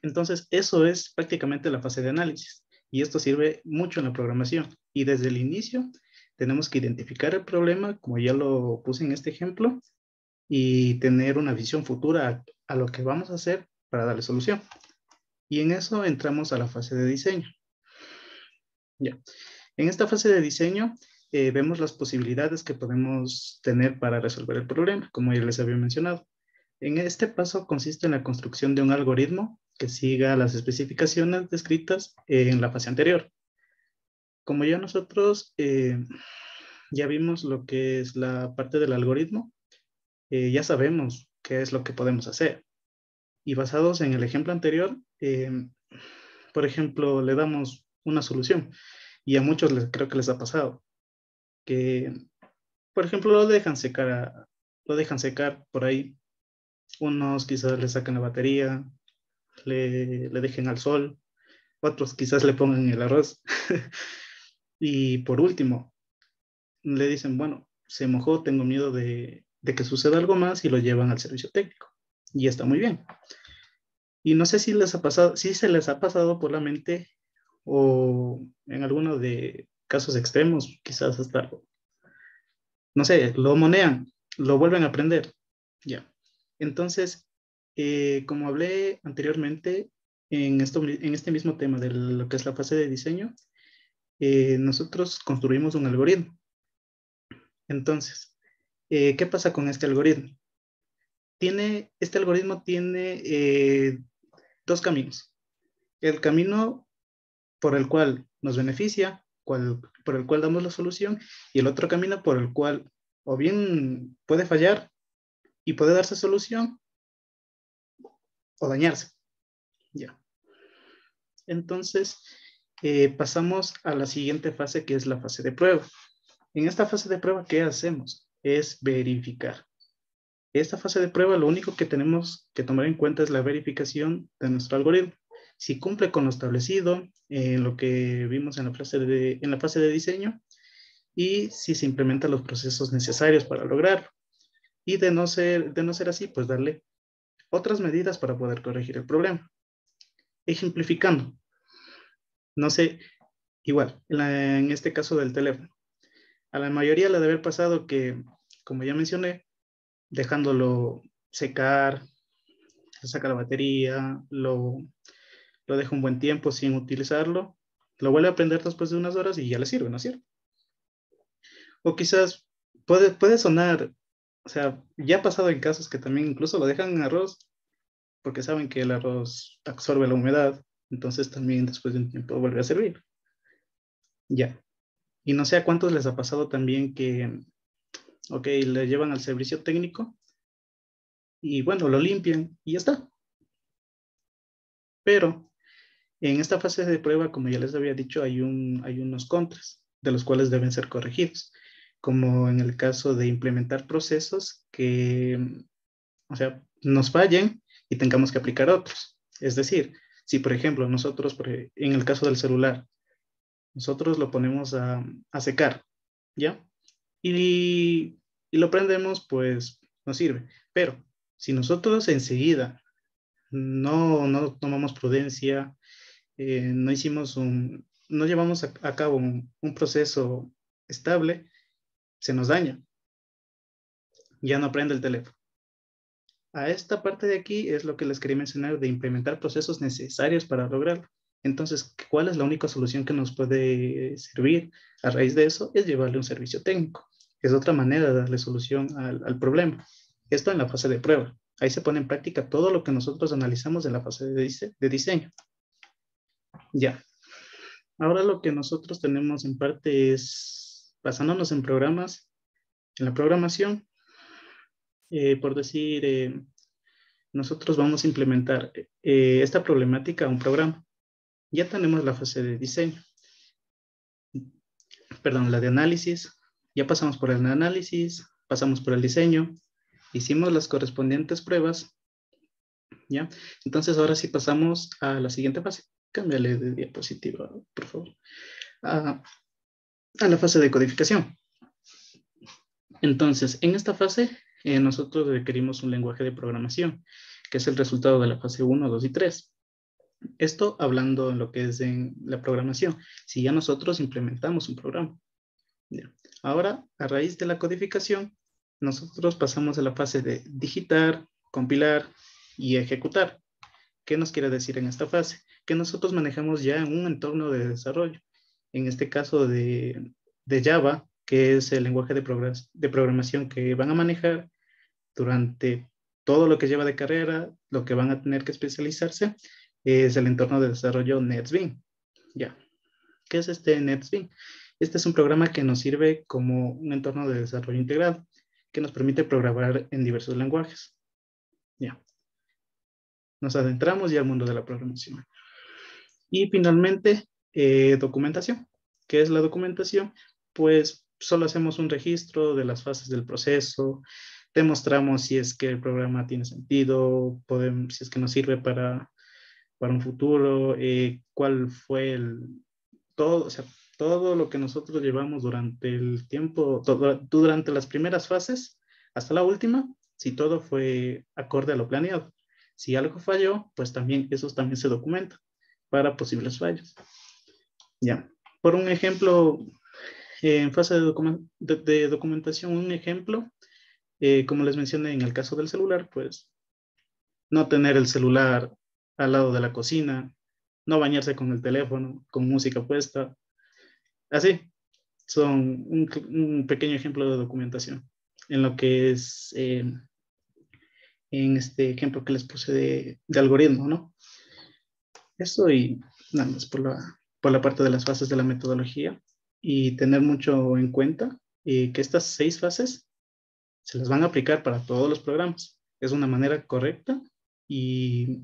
Entonces, eso es prácticamente la fase de análisis. Y esto sirve mucho en la programación. Y desde el inicio tenemos que identificar el problema, como ya lo puse en este ejemplo, y tener una visión futura a lo que vamos a hacer para darle solución. Y en eso entramos a la fase de diseño. Ya. En esta fase de diseño vemos las posibilidades que podemos tener para resolver el problema, como ya les había mencionado. En este paso consiste en la construcción de un algoritmo que siga las especificaciones descritas en la fase anterior. Como ya nosotros ya vimos lo que es la parte del algoritmo, ya sabemos qué es lo que podemos hacer. Y basados en el ejemplo anterior, por ejemplo, le damos una solución. Y a muchos creo que les ha pasado que, por ejemplo, lo dejan secar por ahí. Unos quizás le sacan la batería, le dejen al sol, otros quizás le pongan el arroz. Y por último, le dicen, bueno, se mojó, tengo miedo de que suceda algo más, y lo llevan al servicio técnico. Y está muy bien. Y no sé si les ha pasado, si se les ha pasado por la mente, o en alguno de casos extremos, quizás hasta, no sé, lo monean, lo vuelven a aprender. Ya. Entonces, como hablé anteriormente en este mismo tema de lo que es la fase de diseño, nosotros construimos un algoritmo. Entonces, ¿qué pasa con este algoritmo? Este algoritmo tiene 2 caminos. El camino por el cual nos beneficia, por el cual damos la solución, y el otro camino por el cual o bien puede fallar y puede darse solución o dañarse. Ya. Entonces, pasamos a la siguiente fase, que es la fase de prueba. En esta fase de prueba, ¿qué hacemos? Es verificar. Esta fase de prueba, lo único que tenemos que tomar en cuenta es la verificación de nuestro algoritmo. Si cumple con lo establecido, en lo que vimos en la fase de diseño, y si se implementan los procesos necesarios para lograrlo. Y de no ser así, pues darle otras medidas para poder corregir el problema. Ejemplificando. No sé, igual, en este caso del teléfono. A la mayoría le debe haber pasado que, como ya mencioné, dejándolo secar, se saca la batería, lo deja un buen tiempo sin utilizarlo, lo vuelve a prender después de unas horas y ya le sirve, ¿no es cierto? O quizás puede sonar, o sea, ya ha pasado en casos que también incluso lo dejan en arroz porque saben que el arroz absorbe la humedad, entonces también después de un tiempo vuelve a servir. Ya. Y no sé a cuántos les ha pasado también que, ok, le llevan al servicio técnico y bueno, lo limpian y ya está. Pero en esta fase de prueba, como ya les había dicho, hay unos contras de los cuales deben ser corregidos, como en el caso de implementar procesos que, o sea, nos fallen y tengamos que aplicar otros. Es decir, si por ejemplo nosotros, en el caso del celular, nosotros lo ponemos a secar, ¿ya? Y lo prendemos, pues nos sirve. Pero si nosotros enseguida no tomamos prudencia, no llevamos a cabo un proceso estable, se nos daña. Ya no prende el teléfono. A esta parte de aquí es lo que les quería mencionar de implementar procesos necesarios para lograrlo. Entonces, ¿cuál es la única solución que nos puede servir a raíz de eso? Es llevarle un servicio técnico. Es otra manera de darle solución al problema. Esto en la fase de prueba. Ahí se pone en práctica todo lo que nosotros analizamos en la fase de diseño. Ya. Ahora lo que nosotros tenemos en parte es, basándonos en programas, en la programación, por decir, nosotros vamos a implementar esta problemática a un programa. Ya tenemos la fase de diseño, perdón, la de análisis, ya pasamos por el análisis, pasamos por el diseño, hicimos las correspondientes pruebas, ¿ya? Entonces ahora sí pasamos a la siguiente fase. Cámbiale de diapositiva, por favor. A la fase de codificación. Entonces, en esta fase, nosotros requerimos un lenguaje de programación, que es el resultado de la fase 1, 2 y 3. Esto hablando en lo que es en la programación, si ya nosotros implementamos un programa. Bien. Ahora, a raíz de la codificación, nosotros pasamos a la fase de digitar, compilar y ejecutar. ¿Qué nos quiere decir en esta fase? Que nosotros manejamos ya en un entorno de desarrollo. En este caso de Java, que es el lenguaje de programación que van a manejar durante todo lo que lleva de carrera, lo que van a tener que especializarse, es el entorno de desarrollo NetBeans. Ya. ¿Qué es este NetBeans? Este es un programa que nos sirve como un entorno de desarrollo integrado, que nos permite programar en diversos lenguajes. Ya. Nos adentramos ya al mundo de la programación. Y finalmente, documentación. ¿Qué es la documentación? Pues solo hacemos un registro de las fases del proceso, demostramos si es que el programa tiene sentido, si es que nos sirve para un futuro, cuál fue todo, o sea, todo lo que nosotros llevamos durante el tiempo, durante las primeras fases hasta la última, si todo fue acorde a lo planeado. Si algo falló, pues también eso también se documenta para posibles fallos. Ya. Por un ejemplo, en fase de documentación, un ejemplo, como les mencioné en el caso del celular, pues no tener el celular al lado de la cocina, no bañarse con el teléfono, con música puesta. Así, son un pequeño ejemplo de documentación en lo que es, en este ejemplo que les puse de algoritmo, ¿no? Eso y nada más por por la parte de las fases de la metodología y tener mucho en cuenta que estas 6 fases se las van a aplicar para todos los programas. Es una manera correcta y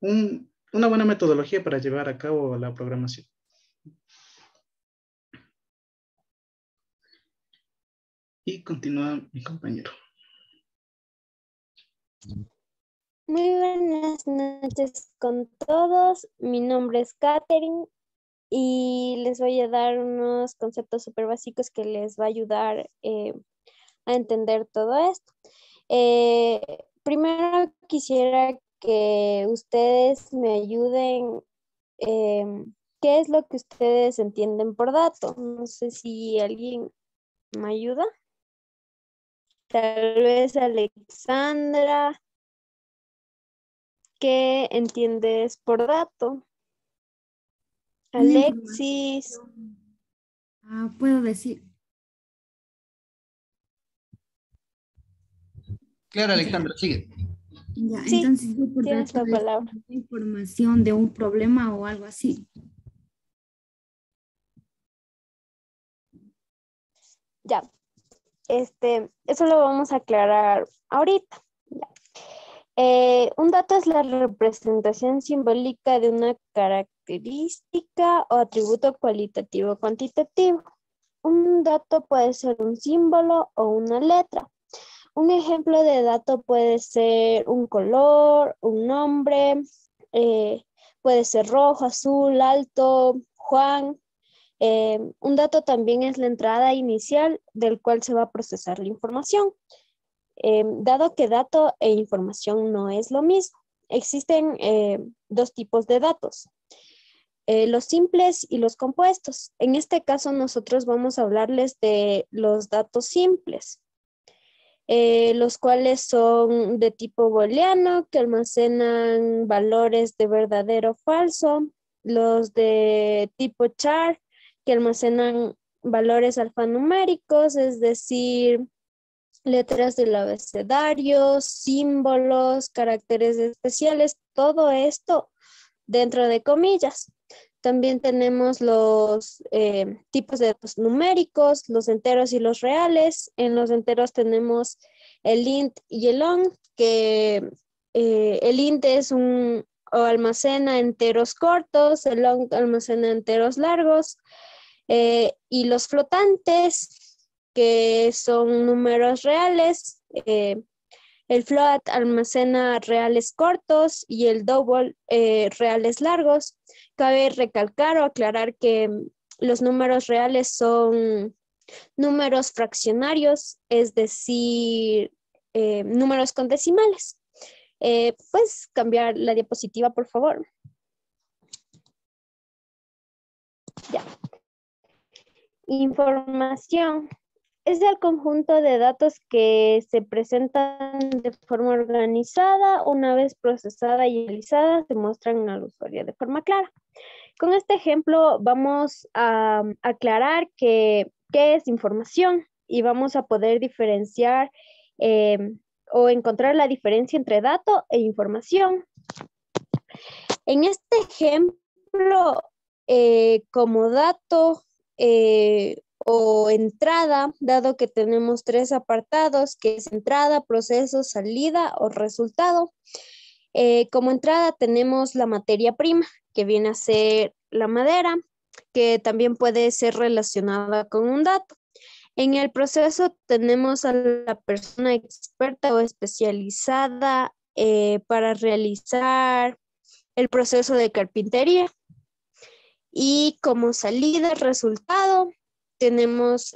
una buena metodología para llevar a cabo la programación. Y continúa mi compañero. Muy buenas noches con todos. Mi nombre es Katherine y les voy a dar unos conceptos súper básicos que les va a ayudar a entender todo esto. Primero quisiera que ustedes me ayuden. ¿Qué es lo que ustedes entienden por dato? No sé si alguien me ayuda. Tal vez Alexandra. ¿Qué entiendes por dato? Alexis. Puedo decir. Claro, Alexandra, sigue. Ya, Sí, entonces yo por tienes dato la es palabra. información de un problema o algo así. Ya, eso lo vamos a aclarar ahorita. Ya. Un dato es la representación simbólica de una característica o atributo cualitativo o cuantitativo. Un dato puede ser un símbolo o una letra. Un ejemplo de dato puede ser un color, un nombre, puede ser rojo, azul, alto, Juan. Un dato también es la entrada inicial del cual se va a procesar la información. Dado que dato e información no es lo mismo, existen 2 tipos de datos, los simples y los compuestos. En este caso nosotros vamos a hablarles de los datos simples, los cuales son de tipo booleano, que almacenan valores de verdadero o falso, los de tipo char, que almacenan valores alfanuméricos, es decir, letras del abecedario, símbolos, caracteres especiales, todo esto dentro de comillas. También tenemos los tipos de datos numéricos, los enteros y los reales. En los enteros tenemos el int y el long, que el int es o almacena enteros cortos, el long almacena enteros largos, y los flotantes, que son números reales. El float almacena reales cortos y el double reales largos. Cabe recalcar o aclarar que los números reales son números fraccionarios, es decir, números con decimales. ¿Puedes cambiar la diapositiva, por favor? Ya. Información. Es el conjunto de datos que se presentan de forma organizada, una vez procesada y analizada, se muestran al usuario de forma clara. Con este ejemplo vamos a aclarar qué es información y vamos a poder diferenciar o encontrar la diferencia entre dato e información. En este ejemplo, como dato o entrada, dado que tenemos 3 apartados, que es entrada, proceso, salida o resultado. Como entrada tenemos la materia prima, que viene a ser la madera, que también puede ser relacionada con un dato. En el proceso tenemos a la persona experta o especializada para realizar el proceso de carpintería. Y como salida, resultado, tenemos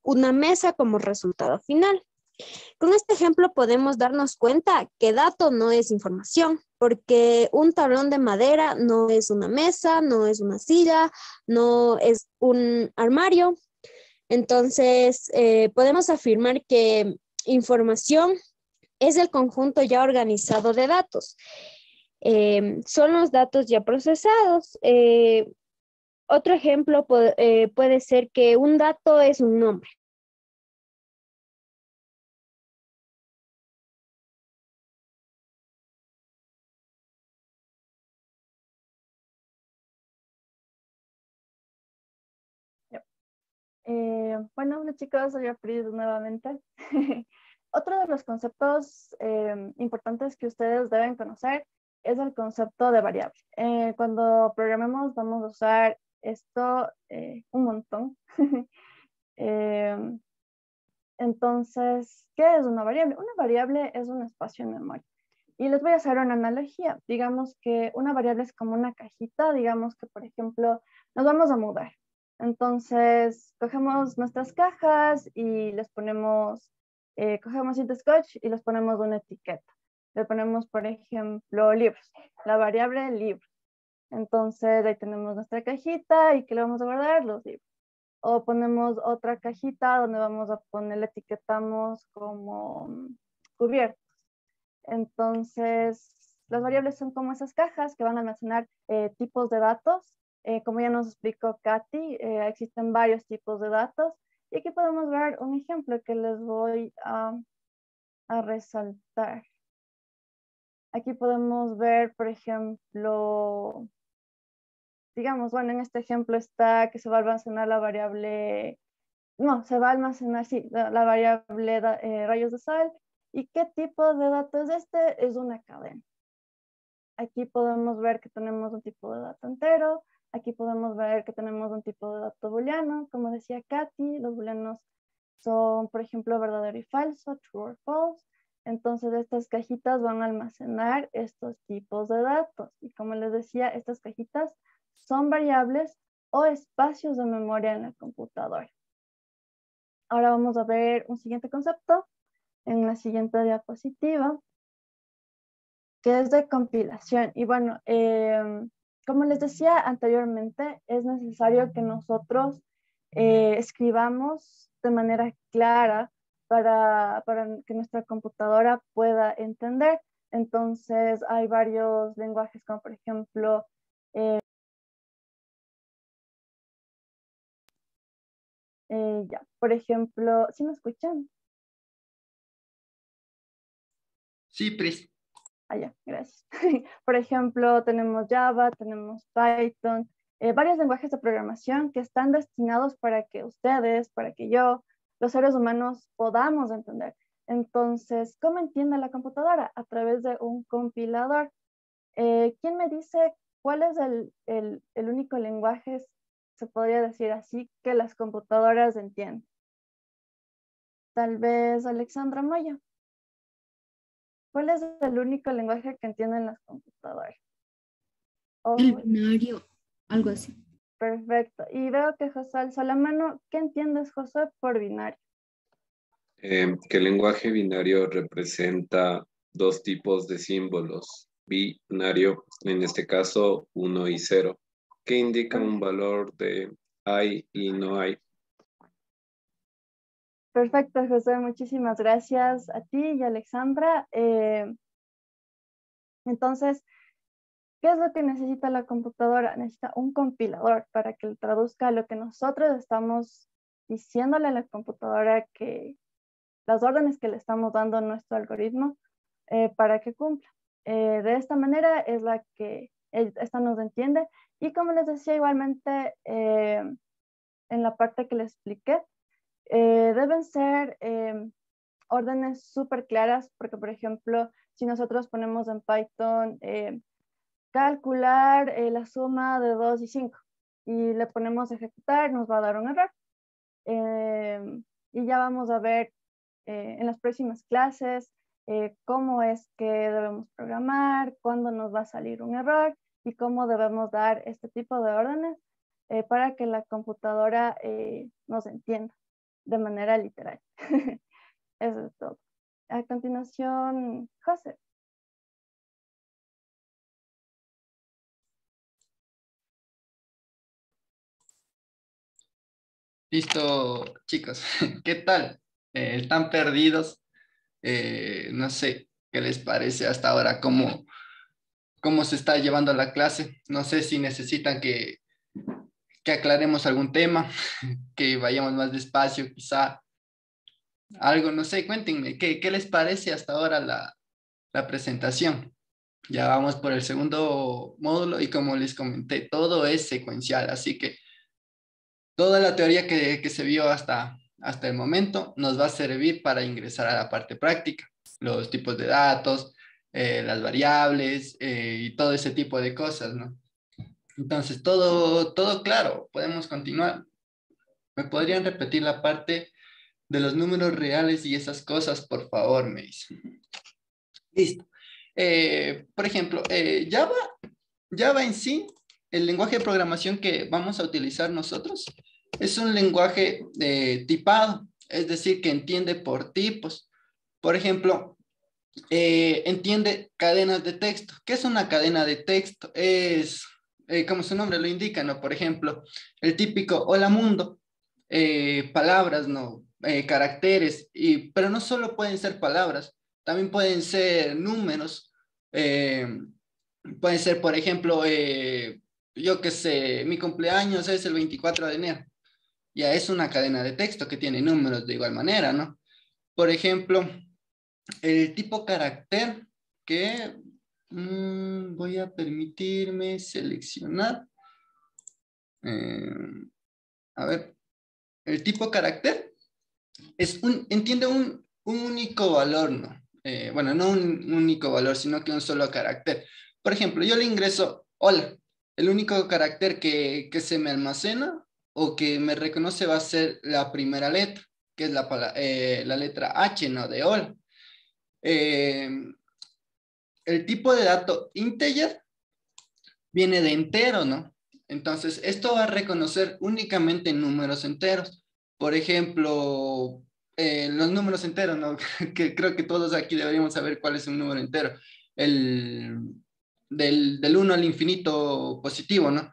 una mesa como resultado final. Con este ejemplo podemos darnos cuenta que dato no es información, porque un tablón de madera no es una mesa, no es una silla, no es un armario. Entonces, podemos afirmar que información es el conjunto ya organizado de datos. Son los datos ya procesados. Otro ejemplo puede ser que un dato es un nombre. Bueno, hola chicos, soy Apris nuevamente. Otro de los conceptos importantes que ustedes deben conocer es el concepto de variable. Cuando programemos vamos a usar esto un montón. Entonces, ¿qué es una variable? Una variable es un espacio en memoria. Y les voy a hacer una analogía. Digamos que una variable es como una cajita. Digamos que, por ejemplo, nos vamos a mudar. Entonces, cogemos nuestras cajas y les ponemos, cogemos cinta scotch y les ponemos una etiqueta. Le ponemos, por ejemplo, libros. La variable libros. Entonces, ahí tenemos nuestra cajita y ¿qué le vamos a guardar? Los libros. O ponemos otra cajita donde vamos a poner, le etiquetamos como cubiertos. Entonces, las variables son como esas cajas que van a almacenar tipos de datos. Como ya nos explicó Katy, existen varios tipos de datos. Y aquí podemos ver un ejemplo que les voy a resaltar. Aquí podemos ver, por ejemplo, digamos, bueno, en este ejemplo está que se va a almacenar la variable, no, se va a almacenar, sí, la variable rayos de sal. ¿Y qué tipo de dato es este? Es una cadena. Aquí podemos ver que tenemos un tipo de dato entero. Aquí podemos ver que tenemos un tipo de dato booleano. Como decía Katy, los booleanos son, por ejemplo, verdadero y falso, true or false. Entonces, estas cajitas van a almacenar estos tipos de datos. Y como les decía, estas cajitas son variables o espacios de memoria en la computadora. Ahora vamos a ver un siguiente concepto en la siguiente diapositiva, que es de compilación. Y bueno, como les decía anteriormente, es necesario que nosotros escribamos de manera clara para que nuestra computadora pueda entender. Entonces, hay varios lenguajes, como por ejemplo, por ejemplo, ¿sí me escuchan? Sí, Pris. Ya, gracias. Por ejemplo, tenemos Java, tenemos Python, varios lenguajes de programación que están destinados para que ustedes, para que yo, los seres humanos, podamos entender. Entonces, ¿cómo entiende la computadora? A través de un compilador. ¿Quién me dice cuál es el único lenguaje, se podría decir así, que las computadoras entienden? Tal vez Alexandra Moya. ¿Cuál es el único lenguaje que entienden las computadoras? El binario, algo así. Perfecto. Y veo que José alzó la mano. ¿Qué entiendes, José, por binario? Que el lenguaje binario representa dos tipos de símbolos. Binario, en este caso 1 y 0, que indican un valor de hay y no hay. Perfecto, José. Muchísimas gracias a ti y a Alexandra. Entonces, ¿qué es lo que necesita la computadora? Necesita un compilador para que traduzca lo que nosotros estamos diciéndole a la computadora, que las órdenes que le estamos dando a nuestro algoritmo para que cumpla. De esta manera es la que esta nos entiende. Y como les decía igualmente en la parte que les expliqué, deben ser órdenes súper claras, porque por ejemplo, si nosotros ponemos en Python calcular la suma de 2 y 5 y le ponemos ejecutar, nos va a dar un error. Y ya vamos a ver en las próximas clases cómo es que debemos programar, cuándo nos va a salir un error y cómo debemos dar este tipo de órdenes para que la computadora nos entienda de manera literal. Eso es todo. A continuación, José. Listo, chicos. ¿Qué tal? ¿Están perdidos? No sé qué les parece hasta ahora, cómo se está llevando la clase. No sé si necesitan que aclaremos algún tema, que vayamos más despacio, quizá algo, no sé, cuéntenme, ¿qué les parece hasta ahora la presentación? Ya vamos por el segundo módulo y como les comenté, todo es secuencial, así que Toda la teoría que se vio hasta el momento nos va a servir para ingresar a la parte práctica, los tipos de datos, las variables y todo ese tipo de cosas, ¿no? Entonces, todo claro, podemos continuar. ¿Me podrían repetir la parte de los números reales y esas cosas, por favor, me dice? Listo. Por ejemplo, Java en sí, el lenguaje de programación que vamos a utilizar nosotros, es un lenguaje tipado, es decir, que entiende por tipos. Por ejemplo, entiende cadenas de texto. ¿Qué es una cadena de texto? Es, como su nombre lo indica, ¿no? Por ejemplo, el típico hola mundo, palabras, ¿no? Caracteres, pero no solo pueden ser palabras, también pueden ser números, pueden ser, por ejemplo, yo qué sé, mi cumpleaños es el 24 de enero. Ya es una cadena de texto que tiene números de igual manera, ¿no? Por ejemplo, el tipo carácter que voy a permitirme seleccionar. A ver, el tipo carácter entiende un único valor, ¿no? Bueno, no un único valor, sino que un solo carácter. Por ejemplo, yo le ingreso hola. El único carácter que se me almacena o que me reconoce va a ser la primera letra, que es la letra H, ¿no? De hola. El tipo de dato integer viene de entero, ¿no? Entonces, esto va a reconocer únicamente números enteros. Por ejemplo, los números enteros, ¿no? Que creo que todos aquí deberíamos saber cuál es un número entero. Del 1 al infinito positivo, ¿no?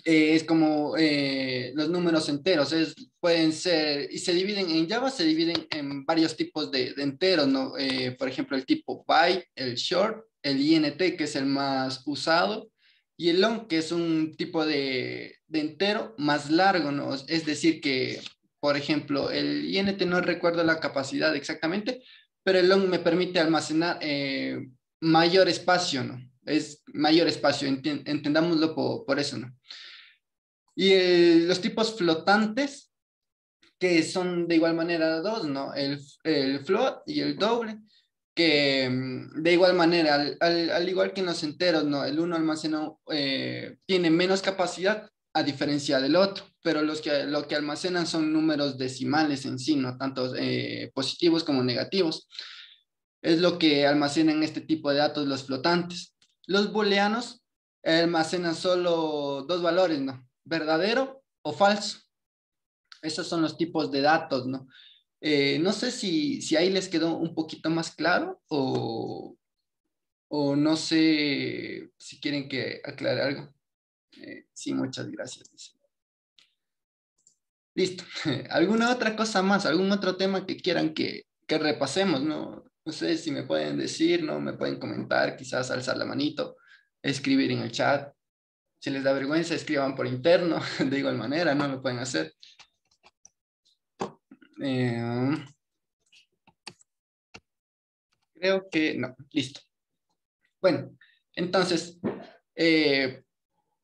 Es como los números enteros, pueden ser, y se dividen en Java, se dividen en varios tipos de enteros, ¿no? Por ejemplo, el tipo byte, el short, el int, que es el más usado, y el long, que es un tipo de entero más largo, ¿no? Es decir, que, por ejemplo, el int no recuerdo la capacidad exactamente, pero el long me permite almacenar mayor espacio, ¿no? Es mayor espacio, entendámoslo por eso, ¿no? Y los tipos flotantes, que son de igual manera dos, ¿no? El float y el doble, que de igual manera, al igual que en los enteros, ¿no? El uno almacena, tiene menos capacidad a diferencia del otro, pero lo que almacenan son números decimales en sí, ¿no? Tanto positivos como negativos. Es lo que almacenan este tipo de datos los flotantes. Los booleanos almacenan solo dos valores, ¿no? Verdadero o falso. Esos son los tipos de datos, ¿no? No sé si ahí les quedó un poquito más claro o no sé si quieren que aclare algo. Sí, muchas gracias. Listo. ¿Alguna otra cosa más? ¿Algún otro tema que quieran que repasemos? No sé si me pueden decir, ¿no? Me pueden comentar, quizás alzar la manito, escribir en el chat. Si les da vergüenza, escriban por interno, de igual manera, ¿no? Lo pueden hacer. Creo que no, listo. Bueno, entonces,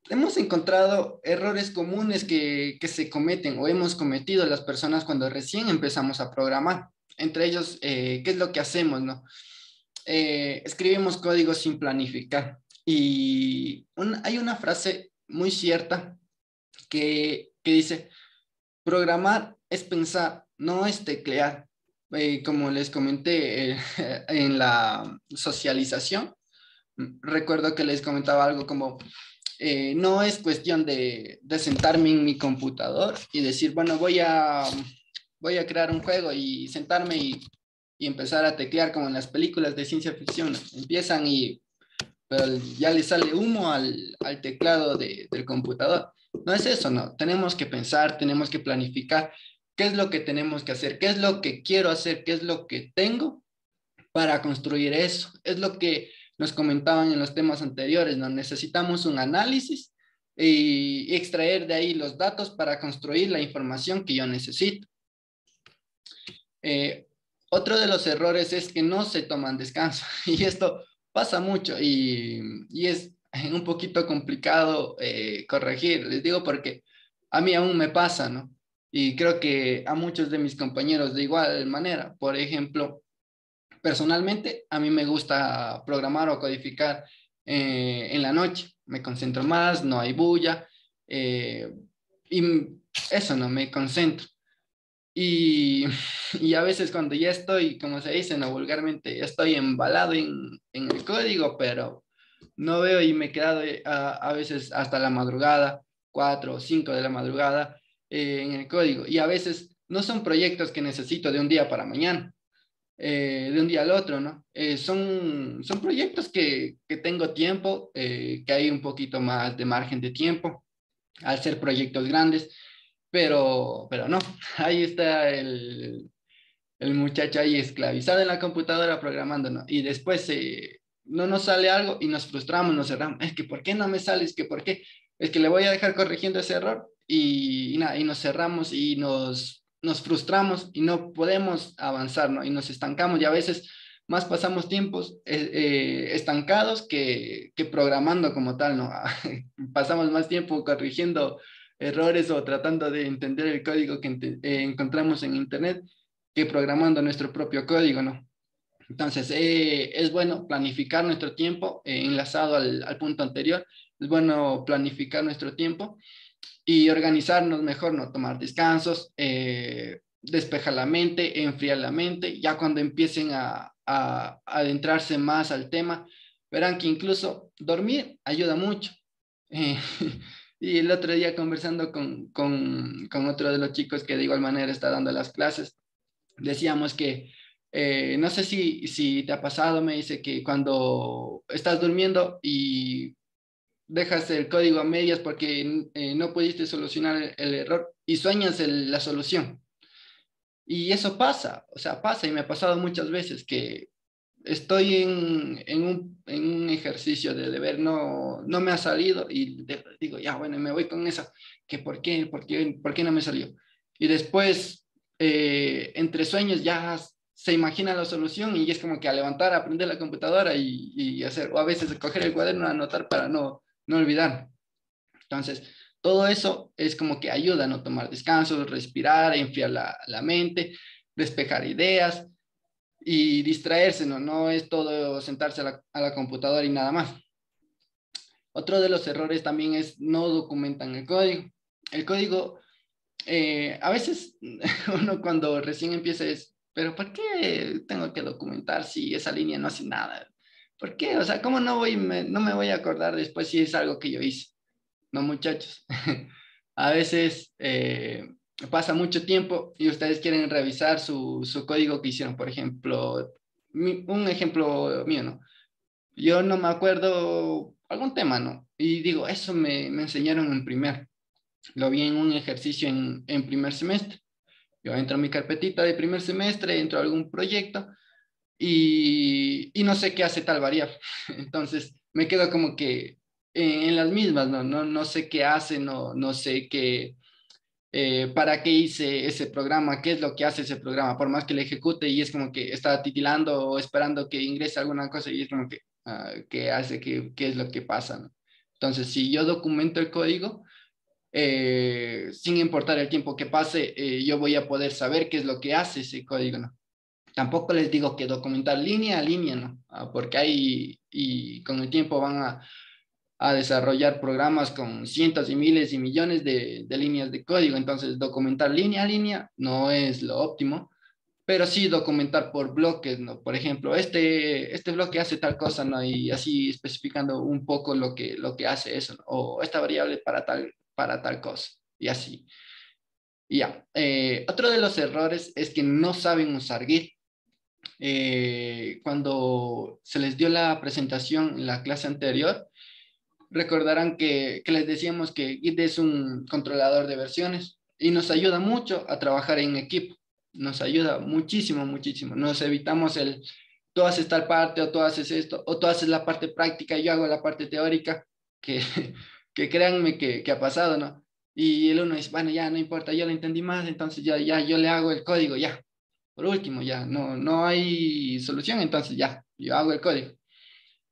hemos encontrado errores comunes que se cometen o hemos cometido las personas cuando recién empezamos a programar. Entre ellos, ¿qué es lo que hacemos, no? Escribimos código sin planificar. Y hay una frase muy cierta que dice, programar es pensar, no es teclear. Como les comenté en la socialización, recuerdo que les comentaba algo como, no es cuestión de sentarme en mi computador y decir, bueno, voy a crear un juego y sentarme y empezar a teclear como en las películas de ciencia ficción. Empiezan pero ya le sale humo al teclado del computador. No es eso, no. Tenemos que pensar, tenemos que planificar qué es lo que tenemos que hacer, qué es lo que quiero hacer, qué es lo que tengo para construir eso. Es lo que nos comentaban en los temas anteriores, ¿no? Necesitamos un análisis y extraer de ahí los datos para construir la información que yo necesito. Otro de los errores es que no se toman descanso y esto pasa mucho y es un poquito complicado corregir. Les digo porque a mí aún me pasa, ¿no? Y creo que a muchos de mis compañeros de igual manera. Por ejemplo, personalmente, a mí me gusta programar o codificar en la noche. Me concentro más, no hay bulla, y eso, no me concentro. Y, y a veces cuando ya estoy, como se dice, no vulgarmente, ya estoy embalado en el código, pero no veo y me he quedado a veces hasta la madrugada, 4 o 5 de la madrugada en el código. Y a veces no son proyectos que necesito de un día para mañana, de un día al otro, ¿no? Son proyectos que tengo tiempo, que hay un poquito más de margen de tiempo al ser proyectos grandes, pero no, ahí está el muchacho ahí esclavizado en la computadora programando, ¿no? Y después no nos sale algo y nos frustramos, nos cerramos. Es que, ¿por qué no me sale? Es que, ¿por qué? Es que le voy a dejar corrigiendo ese error y nada, y nos cerramos y nos frustramos y no podemos avanzar, ¿no? Y nos estancamos y a veces más pasamos tiempos estancados que programando como tal, ¿no? Pasamos más tiempo corrigiendo errores o tratando de entender el código que encontramos en Internet que programando nuestro propio código, ¿no? Entonces, es bueno planificar nuestro tiempo, enlazado al punto anterior, es bueno planificar nuestro tiempo y organizarnos mejor, ¿no? Tomar descansos, despejar la mente, enfriar la mente, ya cuando empiecen a adentrarse más al tema, verán que incluso dormir ayuda mucho. Eh, y el otro día conversando con otro de los chicos que de igual manera está dando las clases, decíamos que, no sé si te ha pasado, me dice que cuando estás durmiendo y dejas el código a medias porque no pudiste solucionar el error y sueñas la solución. Y eso pasa, o sea, pasa y me ha pasado muchas veces que estoy en un ejercicio de deber, no me ha salido y digo, ya, bueno, me voy con eso, que por qué no me salió. Y después, entre sueños, ya se imagina la solución y es como que a levantar, a prender la computadora y hacer, o a veces coger el cuaderno, anotar para no olvidar. Entonces, todo eso es como que ayuda a no tomar descansos, respirar, enfriar la mente, despejar ideas y distraerse, ¿no? No es todo sentarse a la computadora y nada más. Otro de los errores también es no documentan el código. El código, a veces uno cuando recién empieza es, pero ¿por qué tengo que documentar si esa línea no hace nada? ¿Por qué? O sea, ¿cómo no me voy a acordar después si es algo que yo hice? No, muchachos. A veces pasa mucho tiempo y ustedes quieren revisar su código que hicieron. Por ejemplo, un ejemplo mío, ¿no? Yo no me acuerdo algún tema, ¿no? Y digo, eso me enseñaron en primer. Lo vi en un ejercicio en primer semestre. Yo entro a mi carpetita de primer semestre, entro a algún proyecto y no sé qué hace tal variable. Entonces me quedo como que en las mismas, no sé qué hace, no sé qué, para qué hice ese programa, qué es lo que hace ese programa, por más que le ejecute y es como que está titilando o esperando que ingrese alguna cosa y es como que, ¿qué hace? ¿Qué es lo que pasa? ¿No? Entonces, si yo documento el código, sin importar el tiempo que pase, yo voy a poder saber qué es lo que hace ese código, ¿no? Tampoco les digo que documentar línea a línea, ¿no? Porque hay, y con el tiempo van a desarrollar programas con cientos y miles y millones de líneas de código. Entonces, documentar línea a línea no es lo óptimo, pero sí documentar por bloques, ¿no? Por ejemplo, este bloque hace tal cosa, ¿no? Y así especificando un poco lo que hace eso, ¿no? O esta variable para tal cosa, y así. Y ya. Otro de los errores es que no saben usar Git. Cuando se les dio la presentación en la clase anterior, recordarán que les decíamos que Git es un controlador de versiones y nos ayuda mucho a trabajar en equipo. Nos ayuda muchísimo, muchísimo. Nos evitamos tú haces tal parte o tú haces esto o tú haces la parte práctica y yo hago la parte teórica, que, que créanme que ha pasado, ¿no? Y el uno dice, bueno, ya no importa, yo lo entendí más, entonces ya yo le hago el código, ya. Por último, ya no hay solución, entonces ya, yo hago el código.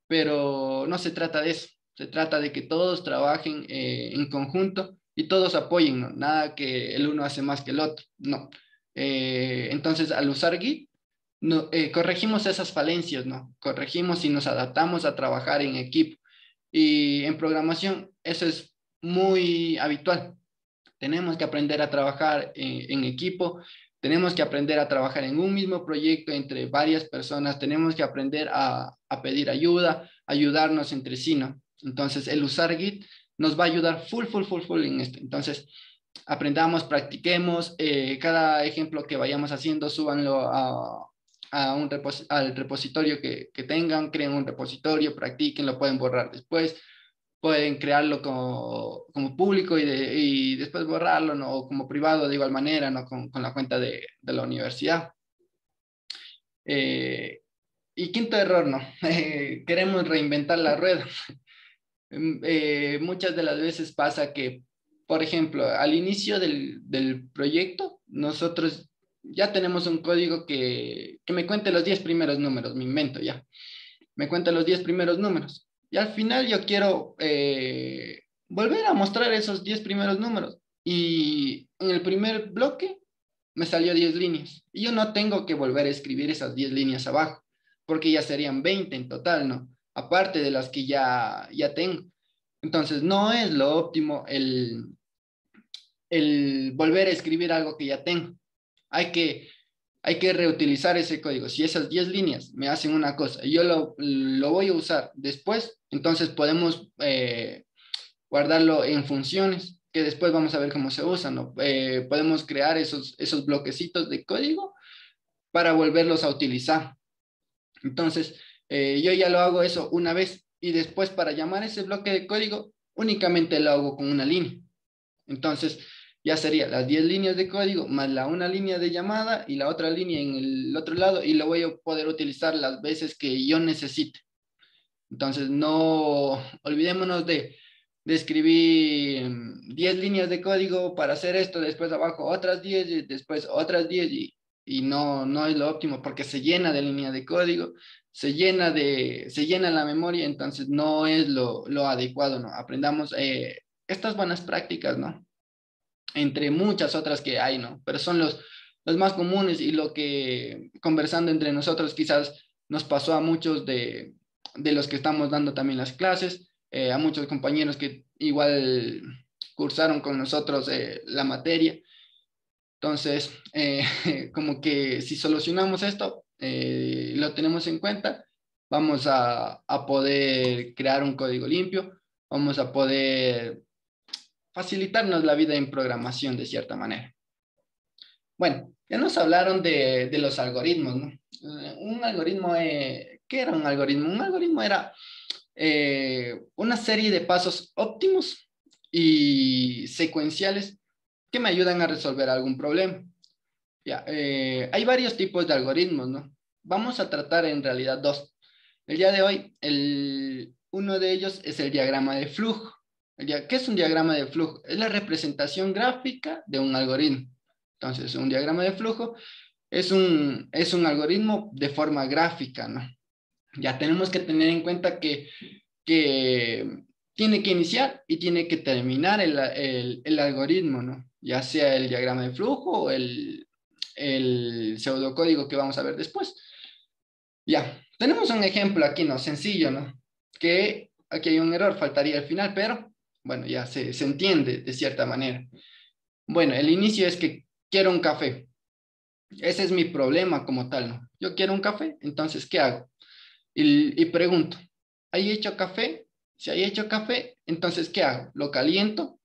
Pero no se trata de eso. Se trata de que todos trabajen en conjunto y todos apoyen, ¿no? Nada que el uno hace más que el otro, no. Entonces, al usar Git, no, corregimos esas falencias, ¿no? Corregimos y nos adaptamos a trabajar en equipo. Y en programación eso es muy habitual. Tenemos que aprender a trabajar en equipo, tenemos que aprender a trabajar en un mismo proyecto entre varias personas, tenemos que aprender a pedir ayuda, ayudarnos entre sí, ¿no? Entonces, el usar Git nos va a ayudar full en esto. Entonces, aprendamos, practiquemos, cada ejemplo que vayamos haciendo, súbanlo al repositorio que tengan, creen un repositorio, practiquen, lo pueden borrar después, pueden crearlo como público y después borrarlo, ¿no? O como privado de igual manera, ¿no? Con la cuenta de la universidad. Y quinto error, ¿no? Queremos reinventar la rueda. Muchas de las veces pasa que, por ejemplo, al inicio del proyecto, nosotros ya tenemos un código que me cuente los 10 primeros números, me invento ya. Me cuenta los 10 primeros números. Y al final yo quiero volver a mostrar esos 10 primeros números. Y en el primer bloque me salió 10 líneas. Y yo no tengo que volver a escribir esas 10 líneas abajo, porque ya serían 20 en total, ¿no? Aparte de las que ya tengo. Entonces, no es lo óptimo el volver a escribir algo que ya tengo. Hay que reutilizar ese código. Si esas 10 líneas me hacen una cosa y yo lo voy a usar después, entonces podemos guardarlo en funciones, que después vamos a ver cómo se usan, ¿no? Podemos crear esos bloquecitos de código para volverlos a utilizar. Entonces, yo ya lo hago eso una vez y después para llamar ese bloque de código únicamente lo hago con una línea. Entonces, ya sería las 10 líneas de código más una línea de llamada y la otra línea en el otro lado y lo voy a poder utilizar las veces que yo necesite. Entonces, no olvidémonos de escribir 10 líneas de código para hacer esto, después abajo otras 10 y después otras 10 y no es lo óptimo porque se llena de línea de código, se llena la memoria, entonces no es lo adecuado, ¿no? Aprendamos estas buenas prácticas, ¿no? Entre muchas otras que hay, ¿no? Pero son los más comunes y lo que conversando entre nosotros quizás nos pasó a muchos de los que estamos dando también las clases, a muchos compañeros que igual cursaron con nosotros la materia. Entonces, como que si solucionamos esto, lo tenemos en cuenta, vamos a poder crear un código limpio, vamos a poder facilitarnos la vida en programación de cierta manera. Bueno, ya nos hablaron de los algoritmos, ¿no? Un algoritmo, ¿qué era un algoritmo? Un algoritmo era una serie de pasos óptimos y secuenciales que me ayudan a resolver algún problema. Ya, hay varios tipos de algoritmos, ¿no? Vamos a tratar en realidad dos. El día de hoy, uno de ellos es el diagrama de flujo. ¿Qué es un diagrama de flujo? Es la representación gráfica de un algoritmo. Entonces, un diagrama de flujo es un algoritmo de forma gráfica, ¿no? Ya tenemos que tener en cuenta que tiene que iniciar y tiene que terminar el algoritmo, ¿no? Ya sea el diagrama de flujo o el pseudocódigo que vamos a ver después. Ya, tenemos un ejemplo aquí, ¿no? Sencillo, ¿no? Que aquí hay un error, faltaría el final, pero bueno, ya se entiende de cierta manera. Bueno, el inicio es que quiero un café. Ese es mi problema como tal, ¿no? Yo quiero un café, entonces, ¿qué hago? Y pregunto, ¿hay hecho café? Si hay hecho café, entonces, ¿qué hago? Lo caliento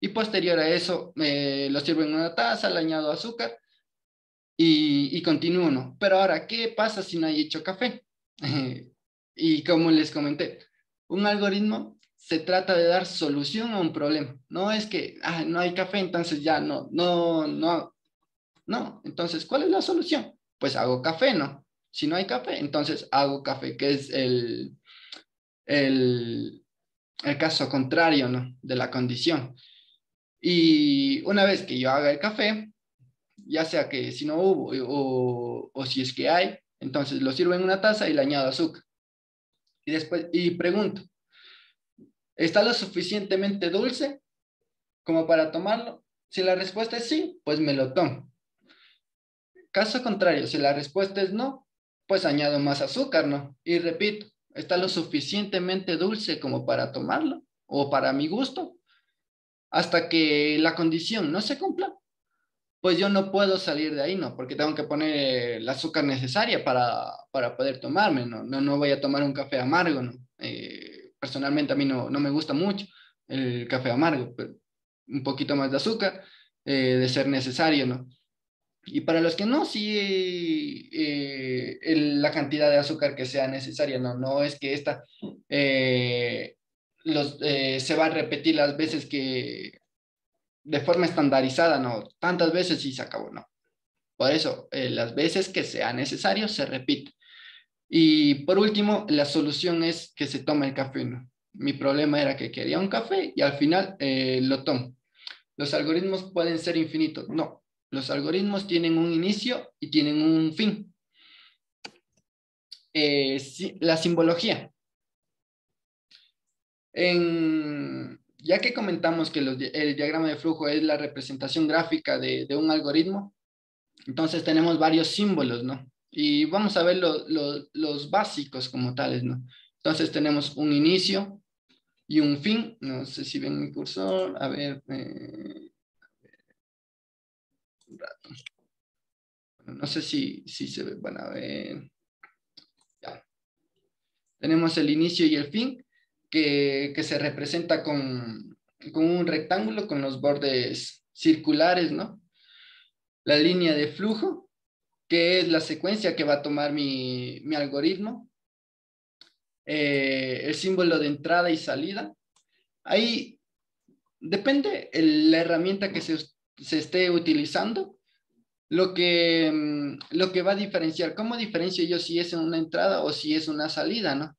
y posterior a eso lo sirvo en una taza, le añado azúcar y continúo, ¿no? Pero ahora, ¿qué pasa si no hay hecho café? Y como les comenté, un algoritmo se trata de dar solución a un problema. No es que no hay café, entonces ya no. Entonces, ¿cuál es la solución? Pues hago café, ¿no? Si no hay café, entonces hago café, que es el caso contrario, ¿no? De la condición. Y una vez que yo haga el café, ya sea que si no hubo o si es que hay, entonces lo sirvo en una taza y le añado azúcar. Y después, pregunto, ¿está lo suficientemente dulce? como para tomarlo? Si la respuesta es sí, pues me lo tomo. Caso contrario, si la respuesta es no, pues añado más azúcar, ¿no? Y repito, ¿está lo suficientemente dulce como para tomarlo? ¿O para mi gusto? Hasta que la condición no se cumpla, pues yo no puedo salir de ahí, ¿no? Porque tengo que poner el azúcar necesaria para poder tomarme, ¿no? No voy a tomar un café amargo, ¿no? Personalmente a mí no me gusta mucho el café amargo, pero un poquito más de azúcar, de ser necesario, ¿no? Y para los que no, sí, la cantidad de azúcar que sea necesaria, no es que esta se va a repetir las veces que de forma estandarizada, no, tantas veces y se acabó, no. Por eso, las veces que sea necesario, se repite. Y por último, la solución es que se tome el café, ¿no? Mi problema era que quería un café y al final lo tomo. ¿Los algoritmos pueden ser infinitos? No. Los algoritmos tienen un inicio y tienen un fin. La simbología. Ya que comentamos que el diagrama de flujo es la representación gráfica de un algoritmo, entonces tenemos varios símbolos, ¿no? Y vamos a ver los básicos como tales, ¿no? Entonces tenemos un inicio y un fin. No sé si ven mi cursor. A ver. Un rato. Bueno, no sé si se van a ver. Ya. Tenemos el inicio y el fin, que se representa con un rectángulo con los bordes circulares, ¿no? La línea de flujo, que es la secuencia que va a tomar mi algoritmo. El símbolo de entrada y salida. Ahí depende la herramienta que se esté utilizando, lo que va a diferenciar. ¿Cómo diferencio yo si es una entrada o si es una salida, no?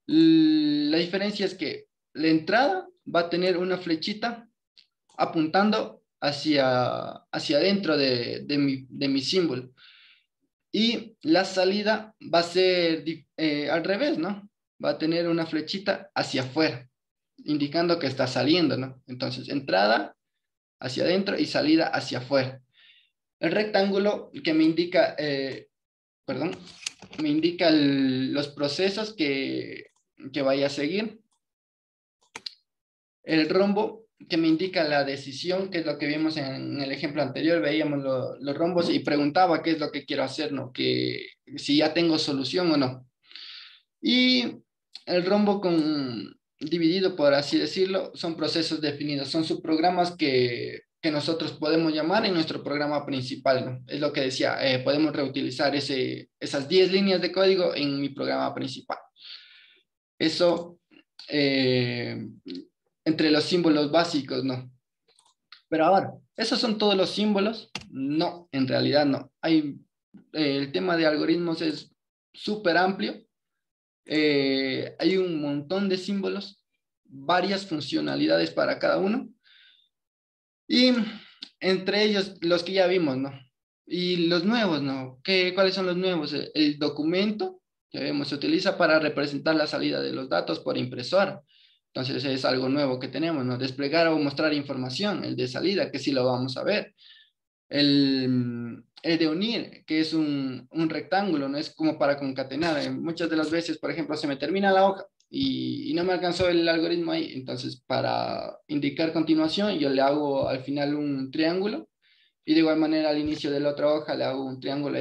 La diferencia es que la entrada va a tener una flechita apuntando hacia adentro de mi símbolo. Y la salida va a ser al revés, ¿no? Va a tener una flechita hacia afuera, indicando que está saliendo, ¿no? Entonces, entrada hacia adentro y salida hacia afuera. El rectángulo que me indica, me indica los procesos que vaya a seguir. El rombo que me indica la decisión, que es lo que vimos en el ejemplo anterior, veíamos los rombos y preguntaba qué es lo que quiero hacer, ¿no? Que si ya tengo solución o no. Y el rombo dividido, por así decirlo, son procesos definidos, son subprogramas que nosotros podemos llamar en nuestro programa principal, ¿no? Es lo que decía, podemos reutilizar esas 10 líneas de código en mi programa principal. Eso entre los símbolos básicos, ¿no? Pero ahora, ¿esos son todos los símbolos? No, en realidad no. El tema de algoritmos es súper amplio. Hay un montón de símbolos, varias funcionalidades para cada uno. Y entre ellos, los que ya vimos, ¿no? Y los nuevos, ¿no? ¿Cuáles son los nuevos? El documento, que vemos, se utiliza para representar la salida de los datos por impresora. Entonces es algo nuevo que tenemos, ¿no? Desplegar o mostrar información, el de salida, que sí lo vamos a ver. El de unir, que es un rectángulo, no es como para concatenar. Muchas de las veces, por ejemplo, se me termina la hoja y no me alcanzó el algoritmo ahí. Entonces, para indicar continuación, yo le hago al final un triángulo y de igual manera al inicio de la otra hoja le hago un triángulo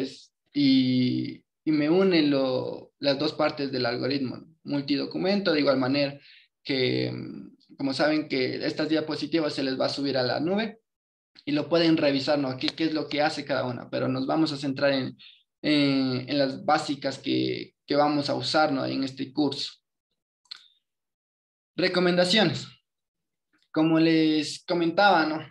y me unen las dos partes del algoritmo, ¿no? Multidocumento, de igual manera que, como saben que estas diapositivas se les va a subir a la nube y lo pueden revisar, ¿no? ¿Qué es lo que hace cada una? Pero nos vamos a centrar en las básicas que vamos a usar, ¿no? En este curso. Recomendaciones. Como les comentaba, ¿no?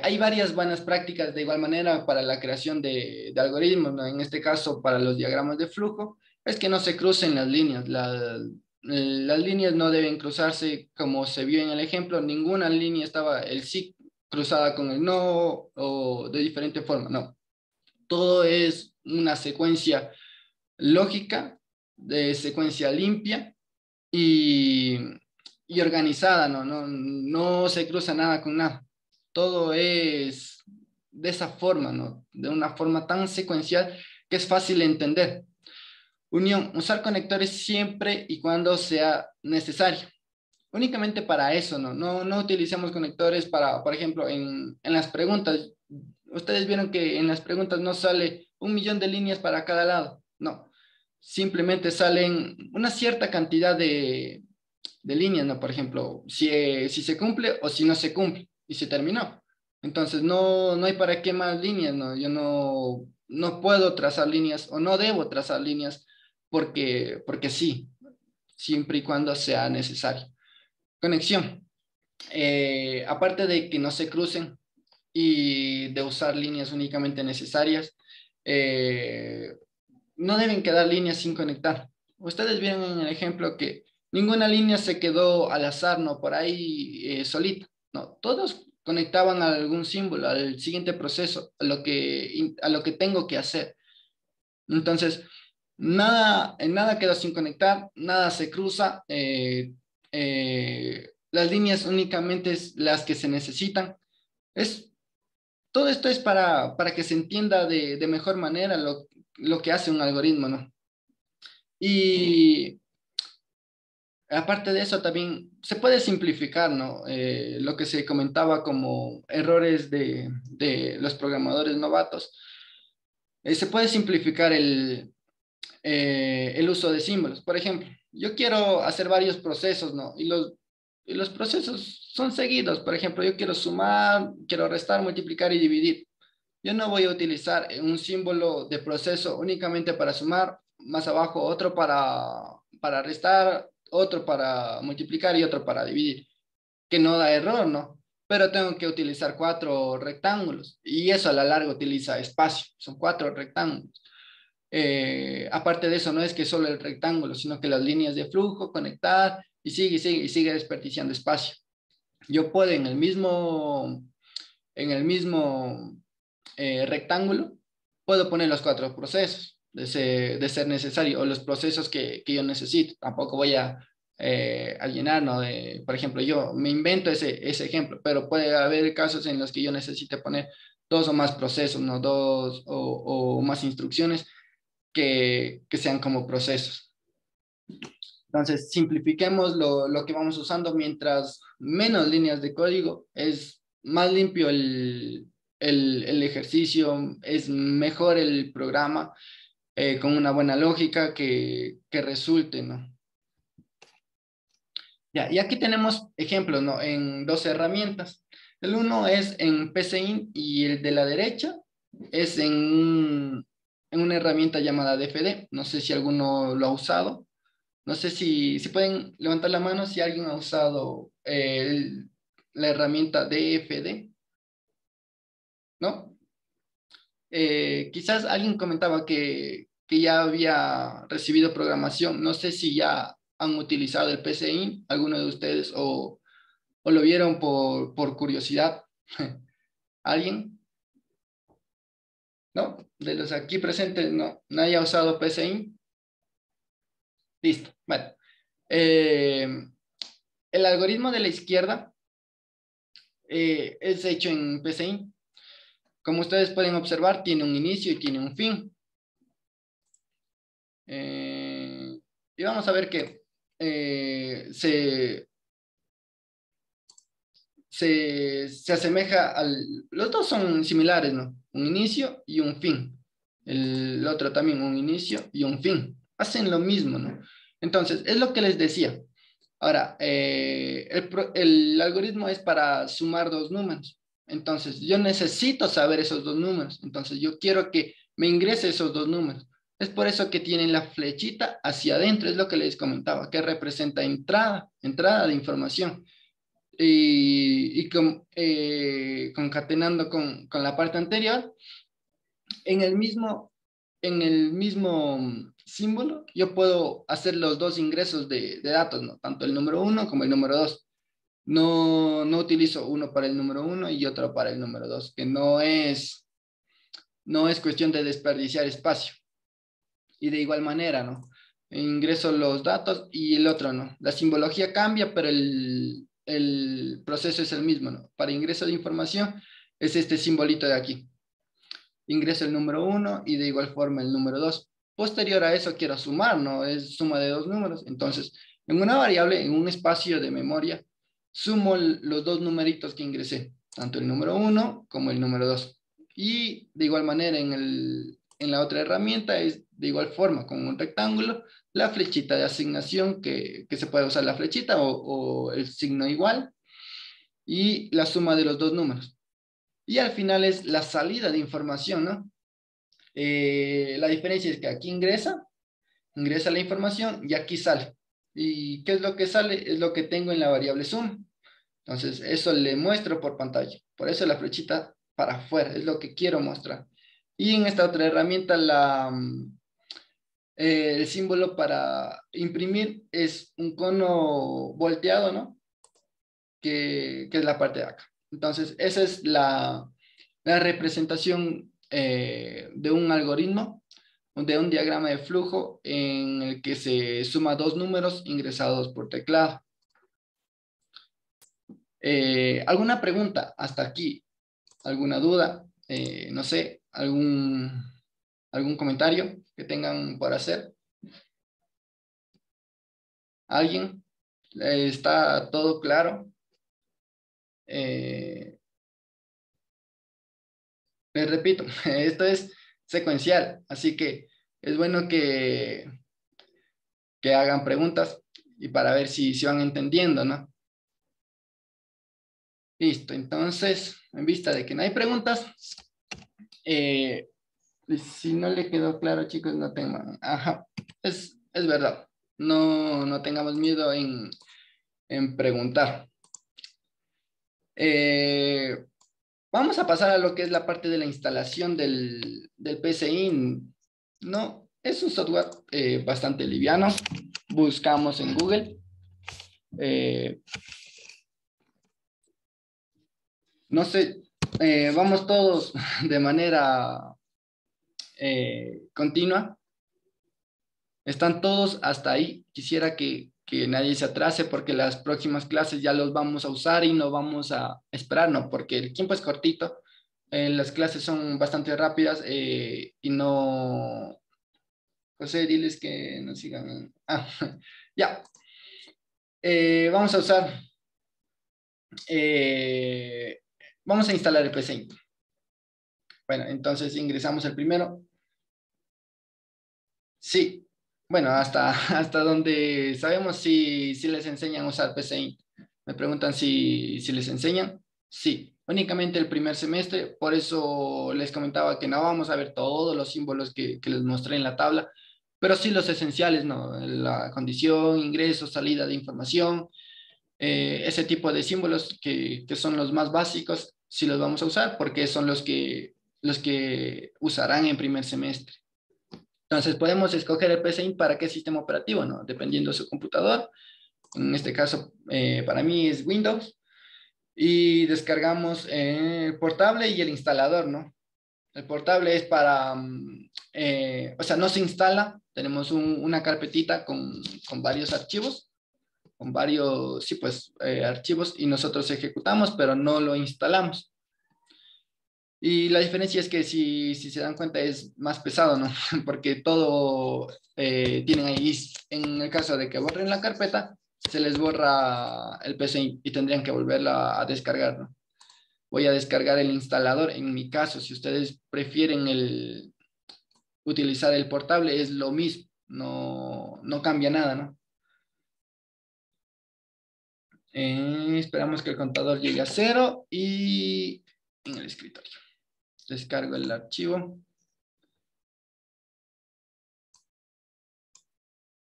Hay varias buenas prácticas de igual manera para la creación de algoritmos, ¿no? En este caso, para los diagramas de flujo, es que no se crucen las líneas. Las líneas no deben cruzarse como se vio en el ejemplo. Ninguna línea estaba el sí cruzada con el no o de diferente forma, no. Todo es una secuencia lógica, de secuencia limpia y y organizada, no se cruza nada con nada. Todo es de esa forma, ¿no? De una forma tan secuencial que es fácil de entender. Unión, usar conectores siempre y cuando sea necesario. Únicamente para eso, no utilicemos conectores para, por ejemplo, en las preguntas. Ustedes vieron que en las preguntas no sale 1.000.000 de líneas para cada lado. No, simplemente salen una cierta cantidad de líneas, ¿no? Por ejemplo, si se cumple o si no se cumple y se terminó. Entonces no hay para qué más líneas, ¿no? Yo no puedo trazar líneas o no debo trazar líneas porque sí, siempre y cuando sea necesario. Conexión. Aparte de que no se crucen y de usar líneas únicamente necesarias, no deben quedar líneas sin conectar. Ustedes vieron en el ejemplo que ninguna línea se quedó al azar, ¿no? Por ahí solita. No, todos conectaban a algún símbolo, al siguiente proceso, a lo que tengo que hacer. Entonces, nada quedó sin conectar, nada se cruza. Las líneas únicamente es las que se necesitan. Todo esto es para que se entienda de mejor manera lo que hace un algoritmo, ¿no? Y aparte de eso también se puede simplificar, ¿no? Lo que se comentaba como errores de los programadores novatos. Se puede simplificar el uso de símbolos. Por ejemplo, yo quiero hacer varios procesos, ¿no? Y los procesos son seguidos. Por ejemplo, yo quiero sumar, quiero restar, multiplicar y dividir. Yo no voy a utilizar un símbolo de proceso únicamente para sumar, más abajo otro para restar, otro para multiplicar y otro para dividir, que no da error, ¿no? Pero tengo que utilizar 4 rectángulos y eso a la larga utiliza espacio, son 4 rectángulos. Aparte de eso, no es que solo el rectángulo, sino que las líneas de flujo, conectar y sigue desperdiciando espacio. Yo puedo en el mismo rectángulo, puedo poner los 4 procesos de ser necesario o los procesos que yo necesito. Tampoco voy a llenar, ¿no? Por ejemplo, yo me invento ese ejemplo, pero puede haber casos en los que yo necesite poner 2 o más procesos, ¿no? 2 o más instrucciones que sean como procesos. Entonces, simplifiquemos lo que vamos usando. Mientras menos líneas de código, es más limpio el ejercicio, es mejor el programa con una buena lógica que resulte, ¿no? Ya, y aquí tenemos ejemplos, ¿no? En 2 herramientas. El uno es en PCInt y el de la derecha es en una herramienta llamada DFD. No sé si alguno lo ha usado. No sé si pueden levantar la mano si alguien ha usado la herramienta DFD. ¿No? Quizás alguien comentaba que ya había recibido programación. No sé si ya han utilizado el PCInt, alguno de ustedes, o lo vieron por curiosidad. ¿Alguien? ¿No? De los aquí presentes, no. ¿Nadie ha usado PCInt? Listo. Bueno. El algoritmo de la izquierda es hecho en PCInt. Como ustedes pueden observar, tiene un inicio y tiene un fin. Y vamos a ver que se asemeja los dos son similares, ¿no? Un inicio y un fin. El otro también un inicio y un fin. Hacen lo mismo, ¿no? Entonces, es lo que les decía. Ahora, el algoritmo es para sumar 2 números. Entonces, yo necesito saber esos 2 números. Entonces, yo quiero que me ingrese esos 2 números. Es por eso que tienen la flechita hacia adentro. Es lo que les comentaba, que representa entrada de información. Y concatenando con la parte anterior, en el mismo símbolo, yo puedo hacer los 2 ingresos de datos, ¿no? Tanto el número 1 como el número 2. No utilizo uno para el número 1 y otro para el número 2, que no es cuestión de desperdiciar espacio. Y de igual manera, ¿no? ingreso los datos y el otro no. La simbología cambia, pero el proceso es el mismo, ¿no? Para ingreso de información es este simbolito de aquí. Ingreso el número 1 y de igual forma el número 2. Posterior a eso quiero sumar, ¿no? Es suma de dos números. Entonces, en una variable, en un espacio de memoria, sumo los dos numeritos que ingresé, tanto el número 1 como el número 2. Y de igual manera en la otra herramienta es de igual forma, con un rectángulo, la flechita de asignación, que se puede usar la flechita o el signo igual, y la suma de los dos números. Y al final es la salida de información, ¿no? La diferencia es que aquí ingresa la información y aquí sale. ¿Y qué es lo que sale? Es lo que tengo en la variable suma. Entonces, eso le muestro por pantalla. Por eso la flechita para afuera, es lo que quiero mostrar. Y en esta otra herramienta, el símbolo para imprimir es un cono volteado, ¿no? Que es la parte de acá. Entonces, esa es la representación de un algoritmo, de un diagrama de flujo en el que se suma dos números ingresados por teclado. ¿Alguna pregunta hasta aquí? ¿Alguna duda? No sé, algún comentario que tengan por hacer. ¿Alguien? ¿Está todo claro? Les repito, esto es secuencial, así que es bueno que hagan preguntas y para ver si van entendiendo, ¿no? Listo, entonces, en vista de que no hay preguntas, si no le quedó claro, chicos, no tengan... Ajá, es verdad, no tengamos miedo en preguntar. Vamos a pasar a lo que es la parte de la instalación del PCI. No, es un software bastante liviano. Buscamos en Google. No sé, vamos todos de manera continua. Están todos hasta ahí. Quisiera que nadie se atrase porque las próximas clases ya los vamos a usar y no vamos a esperar, ¿no? Porque el tiempo es cortito. Las clases son bastante rápidas y no... José, diles que nos sigan. Ah, ya. Vamos a usar... vamos a instalar el PCI. Bueno, entonces ingresamos el primero. Sí. Bueno, hasta donde sabemos si les enseñan a usar PCI. Me preguntan si les enseñan. Sí, únicamente el primer semestre. Por eso les comentaba que no vamos a ver todos los símbolos que les mostré en la tabla, pero sí los esenciales, ¿no? La condición, ingreso, salida de información, ese tipo de símbolos que son los más básicos, sí los vamos a usar porque son los que usarán en primer semestre. Entonces podemos escoger el PCI para qué sistema operativo, ¿no? Dependiendo de su computador. En este caso, para mí es Windows. Y descargamos el portable y el instalador, ¿no? El portable es para, o sea, no se instala. Tenemos una carpetita con varios archivos, con varios, sí, pues, archivos y nosotros ejecutamos, pero no lo instalamos. Y la diferencia es que si se dan cuenta es más pesado, ¿no? Porque todo tienen ahí, en el caso de que borren la carpeta, se les borra el PCI y tendrían que volverla a descargar, ¿no? Voy a descargar el instalador. En mi caso, si ustedes prefieren utilizar el portable, es lo mismo, no cambia nada, ¿no? Esperamos que el contador llegue a 0 y en el escritorio. Descargo el archivo.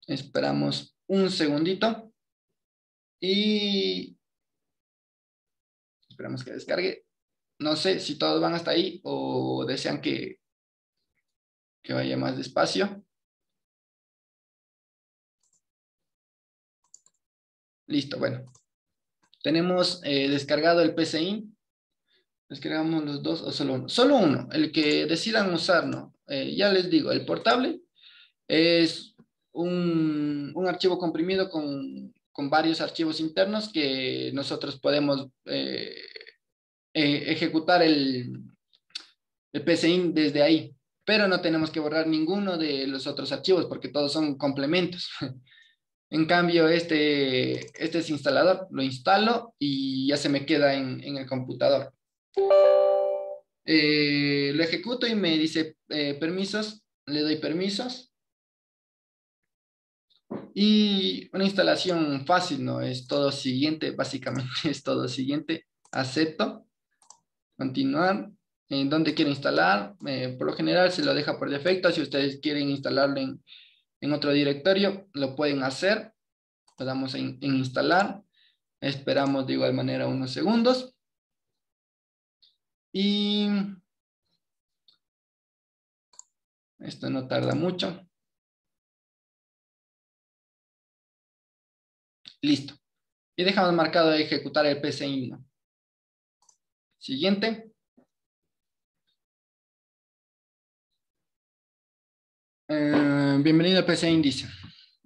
Esperamos un segundito. Y esperamos que descargue. No sé si todos van hasta ahí o desean que vaya más despacio. Listo, bueno. Tenemos descargado el PCI. Descargamos los dos o solo uno. Solo uno, el que decidan usar, ¿no? Ya les digo, el portable es un archivo comprimido con varios archivos internos que nosotros podemos ejecutar el PCIN desde ahí, pero no tenemos que borrar ninguno de los otros archivos porque todos son complementos. En cambio, este es instalador, lo instalo y ya se me queda en el computador. Lo ejecuto y me dice permisos, le doy permisos. Y una instalación fácil, ¿no? Es todo siguiente, básicamente es todo siguiente. Acepto, continuar. ¿En dónde quiero instalar? Por lo general se lo deja por defecto. Si ustedes quieren instalarlo en otro directorio, lo pueden hacer. Le damos en instalar. Esperamos de igual manera unos segundos. Y esto no tarda mucho. Listo. Y dejamos marcado de ejecutar el PCIN, ¿no? Siguiente. Bienvenido al PCIN, dice.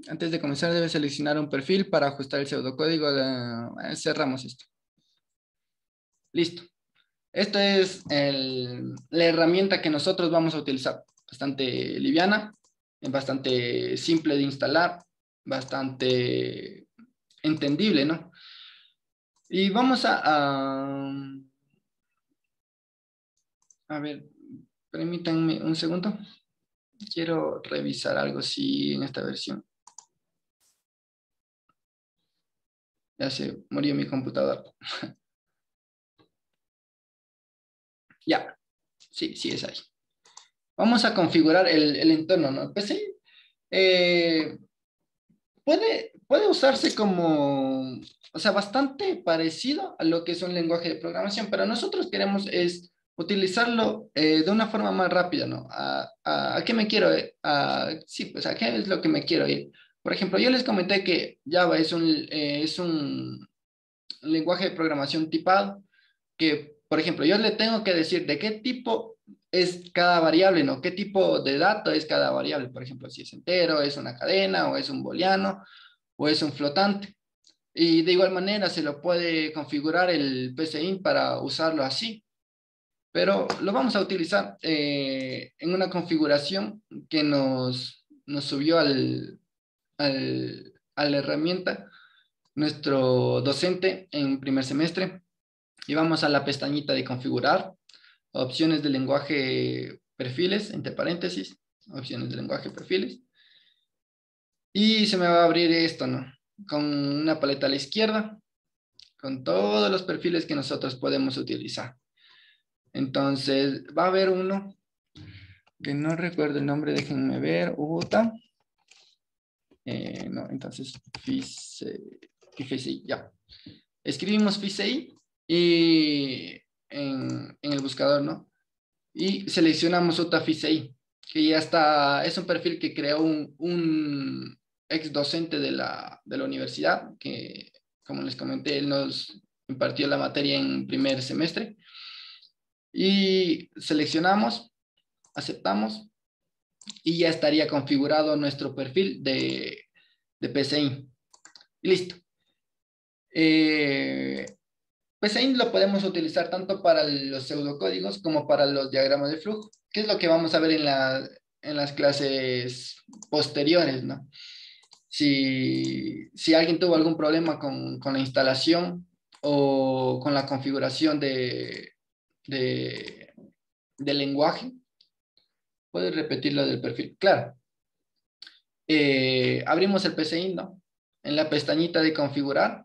Antes de comenzar debe seleccionar un perfil para ajustar el pseudocódigo. Cerramos esto. Listo. Esta es la herramienta que nosotros vamos a utilizar. Bastante liviana, bastante simple de instalar, bastante entendible, ¿no? Y vamos a ver, permítanme un segundo. Quiero revisar algo si en esta versión. Ya se murió mi computador. Ya, sí es ahí. Vamos a configurar el entorno, ¿no? Pues sí, puede usarse como, o sea, bastante parecido a lo que es un lenguaje de programación, pero nosotros queremos es utilizarlo de una forma más rápida, ¿no? ¿A qué me quiero? Sí, pues a qué es lo que me quiero ir. Por ejemplo, yo les comenté que Java es un lenguaje de programación tipado, que, por ejemplo, yo le tengo que decir de qué tipo es cada variable, ¿no? ¿Qué tipo de dato es cada variable? Por ejemplo, si es entero, es una cadena, o es un booleano, o es un flotante. Y de igual manera se lo puede configurar el PCIN para usarlo así. Pero lo vamos a utilizar en una configuración que nos subió a la herramienta nuestro docente en primer semestre. Y vamos a la pestañita de configurar, opciones de lenguaje perfiles, entre paréntesis, opciones de lenguaje perfiles. Y se me va a abrir esto, ¿no? Con una paleta a la izquierda, con todos los perfiles que nosotros podemos utilizar. Entonces, va a haber uno que no recuerdo el nombre, déjenme ver, UTA. No, entonces, FICI, ya. Escribimos FICI y en el buscador, ¿no? Y seleccionamos UTA FICI, que ya está, es un perfil que creó un ex docente de la universidad, que como les comenté, él nos impartió la materia en primer semestre. Y seleccionamos, aceptamos, y ya estaría configurado nuestro perfil de PCIN. Y listo. PCIN lo podemos utilizar tanto para los pseudocódigos como para los diagramas de flujo, que es lo que vamos a ver en las clases posteriores, ¿no? Si alguien tuvo algún problema con la instalación o con la configuración del lenguaje, puedes repetir lo del perfil. Claro. Abrimos el PCIN, ¿no? En la pestañita de configurar,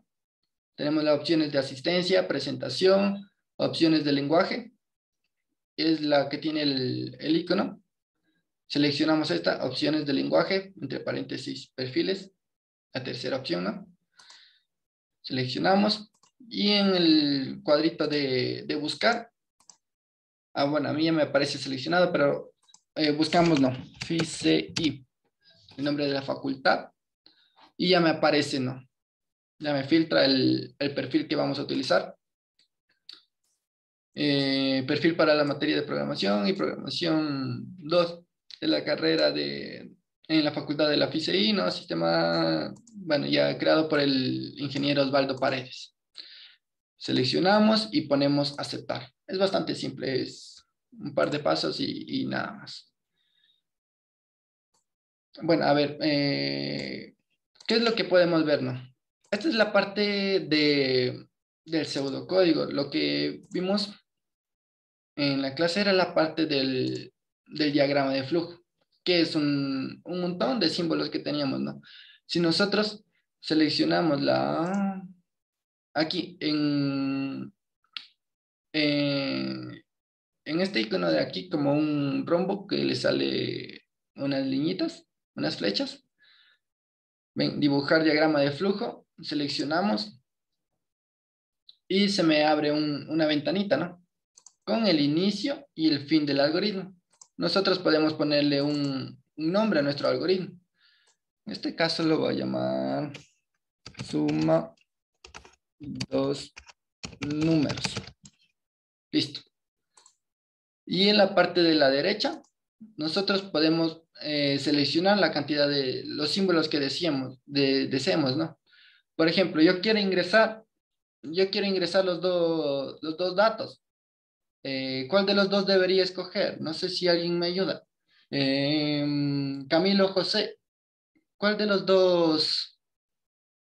tenemos las opciones de asistencia, presentación, opciones de lenguaje. Es la que tiene el icono. Seleccionamos esta, opciones de lenguaje, entre paréntesis, perfiles. La tercera opción, ¿no? Seleccionamos. Y en el cuadrito de buscar. Bueno, a mí ya me aparece seleccionado, pero buscamos, no. FICI. El nombre de la facultad. Y ya me aparece, ¿no? Ya me filtra el perfil que vamos a utilizar. Perfil para la materia de programación y programación 2 de la carrera de en la facultad de la FICI, ¿no? Sistema, bueno, ya creado por el ingeniero Osvaldo Paredes. Seleccionamos y ponemos aceptar. Es bastante simple, es un par de pasos y nada más. Bueno, a ver, ¿qué es lo que podemos ver, no? Esta es la parte del pseudocódigo. Lo que vimos en la clase era la parte del diagrama de flujo, que es un montón de símbolos que teníamos, ¿no? Si nosotros seleccionamos aquí en este icono de aquí como un rombo que le sale unas liñitas, unas flechas. Ven, dibujar diagrama de flujo, seleccionamos y se me abre una ventanita, ¿no? Con el inicio y el fin del algoritmo. Nosotros podemos ponerle un nombre a nuestro algoritmo. En este caso lo voy a llamar suma dos números. Listo. Y en la parte de la derecha, nosotros podemos seleccionar la cantidad de los símbolos que deseemos, ¿no? Por ejemplo, yo quiero ingresar los dos datos. ¿Cuál de los dos debería escoger? No sé si alguien me ayuda. Camilo José, ¿cuál de los dos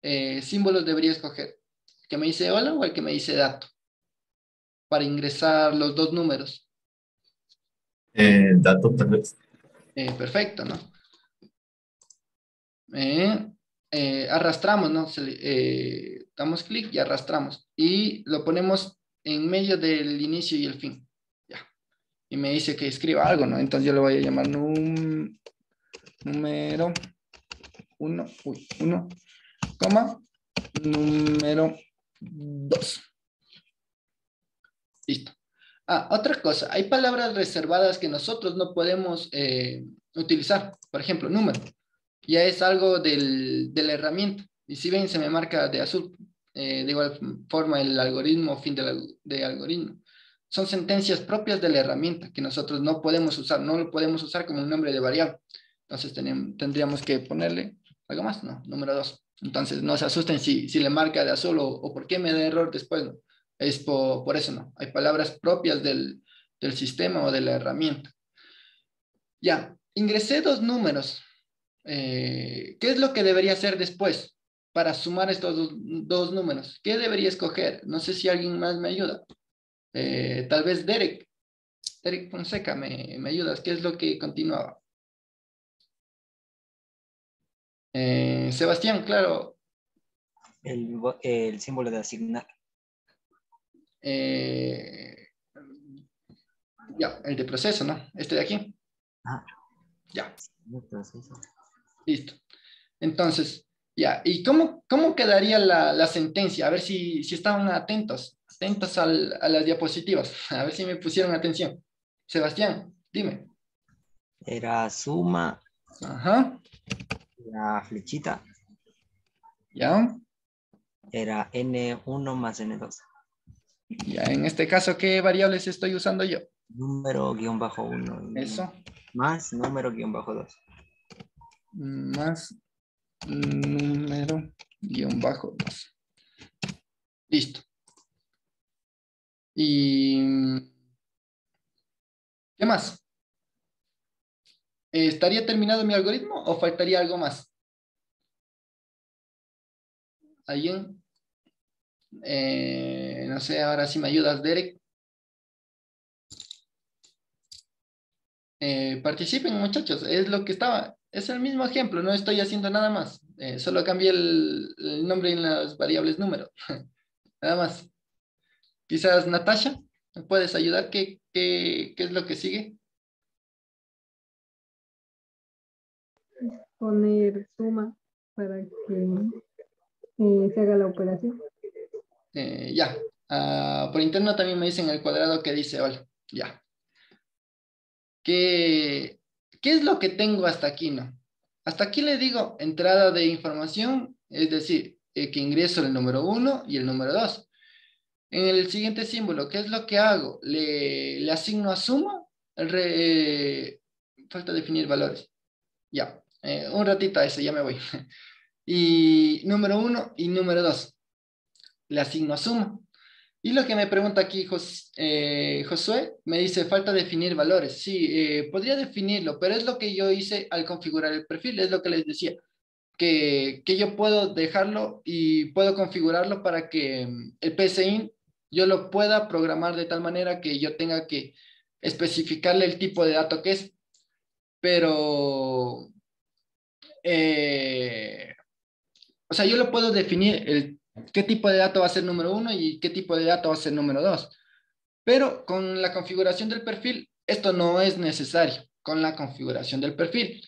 símbolos debería escoger? ¿El que me dice hola o el que me dice dato? Para ingresar los dos números. Dato tal vez. Perfecto, ¿no? Arrastramos, ¿no? Damos clic y arrastramos. Y lo ponemos en medio del inicio y el fin. Ya. Y me dice que escriba algo, ¿no? Entonces yo lo voy a llamar número 1, coma, número 2. Listo. Otra cosa, hay palabras reservadas que nosotros no podemos utilizar. Por ejemplo, número. Ya es algo de la herramienta. Y si ven, se me marca de azul. De igual forma, el algoritmo, fin de algoritmo. Son sentencias propias de la herramienta que nosotros no podemos usar. No lo podemos usar como un nombre de variable. Entonces tendríamos que ponerle algo más. No, número 2. Entonces no se asusten si le marca de azul o por qué me da error después, ¿no? Es por eso, ¿no? Hay palabras propias del sistema o de la herramienta. Ya, ingresé dos números. ¿Qué es lo que debería hacer después para sumar estos dos números? ¿Qué debería escoger? No sé si alguien más me ayuda. Tal vez Derek Fonseca, ¿me ayudas? ¿Qué es lo que continuaba? Sebastián, claro. El símbolo de asignar. Ya, el de proceso, ¿no? Este de aquí. Ya. Listo. Entonces, ya. ¿Y cómo quedaría la sentencia? A ver si estaban atentos a las diapositivas. A ver si me pusieron atención. Sebastián, dime. Era suma. Ajá. La flechita. Ya. Era N1 más N2. Ya, en este caso, ¿qué variables estoy usando yo? Número guión bajo 1. Eso. Más número guión bajo 2. Más número guión bajo 2. Listo. ¿Y qué más? ¿Estaría terminado mi algoritmo o faltaría algo más? ¿Alguien? No sé, ahora sí me ayudas, Derek. Participen, muchachos, es lo que estaba, es el mismo ejemplo, no estoy haciendo nada más, solo cambié el nombre en las variables número, nada más. Quizás Natasha, ¿me puedes ayudar? ¿Qué es lo que sigue? Poner suma para que se haga la operación. Ya, por interno también me dicen el cuadrado que dice hola, ya. ¿Qué es lo que tengo hasta aquí, no? Hasta aquí le digo entrada de información, es decir, que ingreso el número 1 y el número 2. En el siguiente símbolo, ¿qué es lo que hago? Le asigno a suma, falta definir valores. Ya. Un ratito a eso, ya me voy. Y número 1 y número 2, le asigno suma. Y lo que me pregunta aquí Josué, me dice, falta definir valores. Sí, podría definirlo, pero es lo que yo hice al configurar el perfil, es lo que les decía, que yo puedo dejarlo y puedo configurarlo para que el PSIN yo lo pueda programar de tal manera que yo tenga que especificarle el tipo de dato que es, pero, o sea, yo lo puedo definir qué tipo de dato va a ser número 1 y qué tipo de dato va a ser número 2. Pero con la configuración del perfil, esto no es necesario con la configuración del perfil.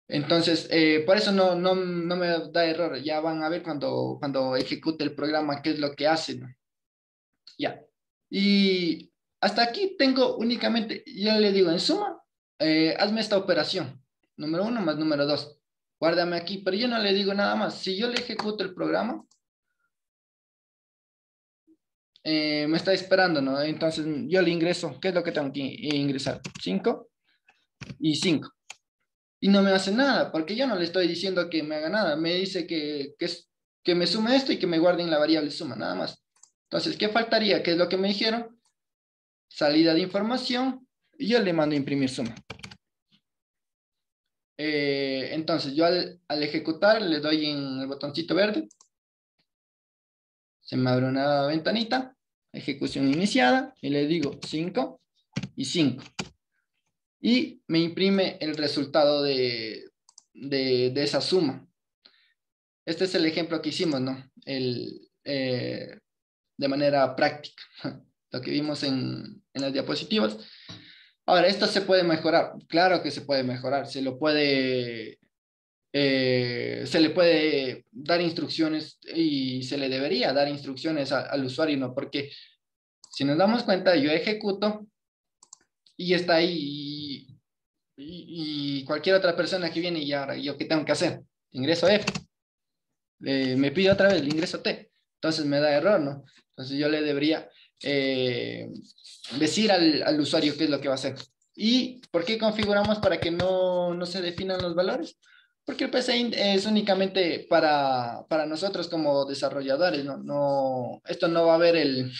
Entonces, por eso no me da error. Ya van a ver cuando ejecute el programa qué es lo que hace, ¿no? Ya. Y hasta aquí tengo únicamente, yo le digo en suma, hazme esta operación. Número 1 más número 2. Guárdame aquí, pero yo no le digo nada más. Si yo le ejecuto el programa, me está esperando, ¿no? Entonces yo le ingreso, ¿qué es lo que tengo que ingresar? 5 y 5. Y no me hace nada, porque yo no le estoy diciendo que me haga nada. Me dice que me sume esto y que me guarde en la variable suma, nada más. Entonces, ¿qué faltaría? ¿Qué es lo que me dijeron? Salida de información y yo le mando a imprimir suma. Entonces, yo al ejecutar le doy en el botoncito verde. Se me abre una ventanita, ejecución iniciada, y le digo 5 y 5. Y me imprime el resultado de esa suma. Este es el ejemplo que hicimos, ¿no? De manera práctica, lo que vimos en las diapositivas. Ahora, esto se puede mejorar. Claro que se puede mejorar. Se le puede dar instrucciones y se le debería dar instrucciones al usuario, ¿no? Porque si nos damos cuenta, yo ejecuto y está ahí y cualquier otra persona que viene y ahora, ¿yo qué tengo que hacer? Ingreso F. Me pide otra vez el ingreso T. Entonces me da error, ¿no? Entonces yo le debería decir al usuario qué es lo que va a hacer. ¿Y por qué configuramos para que no se definan los valores? Porque el PSINT es únicamente para nosotros como desarrolladores, ¿no? Esto no va a ver el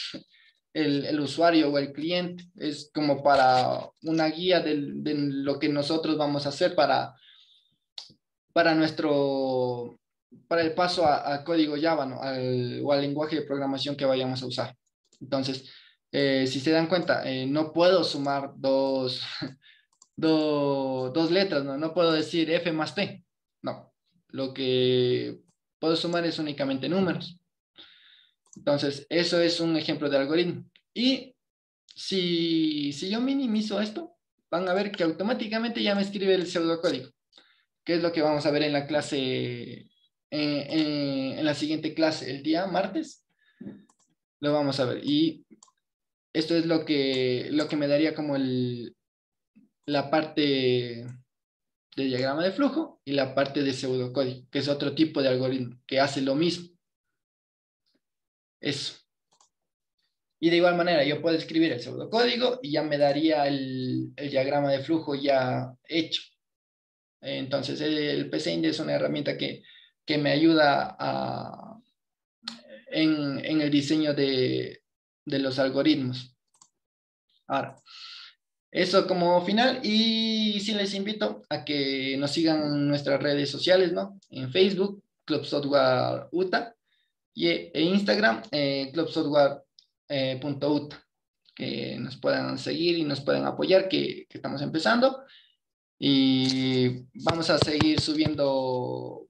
usuario o el cliente, es como para una guía de lo que nosotros vamos a hacer para el paso a código Java, ¿no? O al lenguaje de programación que vayamos a usar. Entonces, si se dan cuenta, no puedo sumar dos letras, ¿no? No puedo decir F más T. No, lo que puedo sumar es únicamente números. Entonces, eso es un ejemplo de algoritmo. Y si yo minimizo esto, van a ver que automáticamente ya me escribe el pseudocódigo, que es lo que vamos a ver en la clase, en la siguiente clase, el día martes. Lo vamos a ver. Y esto es lo que me daría como la parte de diagrama de flujo y la parte de pseudocódigo, que es otro tipo de algoritmo que hace lo mismo. Eso. Y de igual manera, yo puedo escribir el pseudocódigo y ya me daría el diagrama de flujo ya hecho. Entonces, el PSINT es una herramienta que me ayuda en el diseño de los algoritmos. Ahora, eso como final, y sí les invito a que nos sigan en nuestras redes sociales, ¿no? En Facebook, Club Software UTA, e Instagram, clubsoftware.uta, que nos puedan seguir y nos puedan apoyar, que estamos empezando, y vamos a seguir subiendo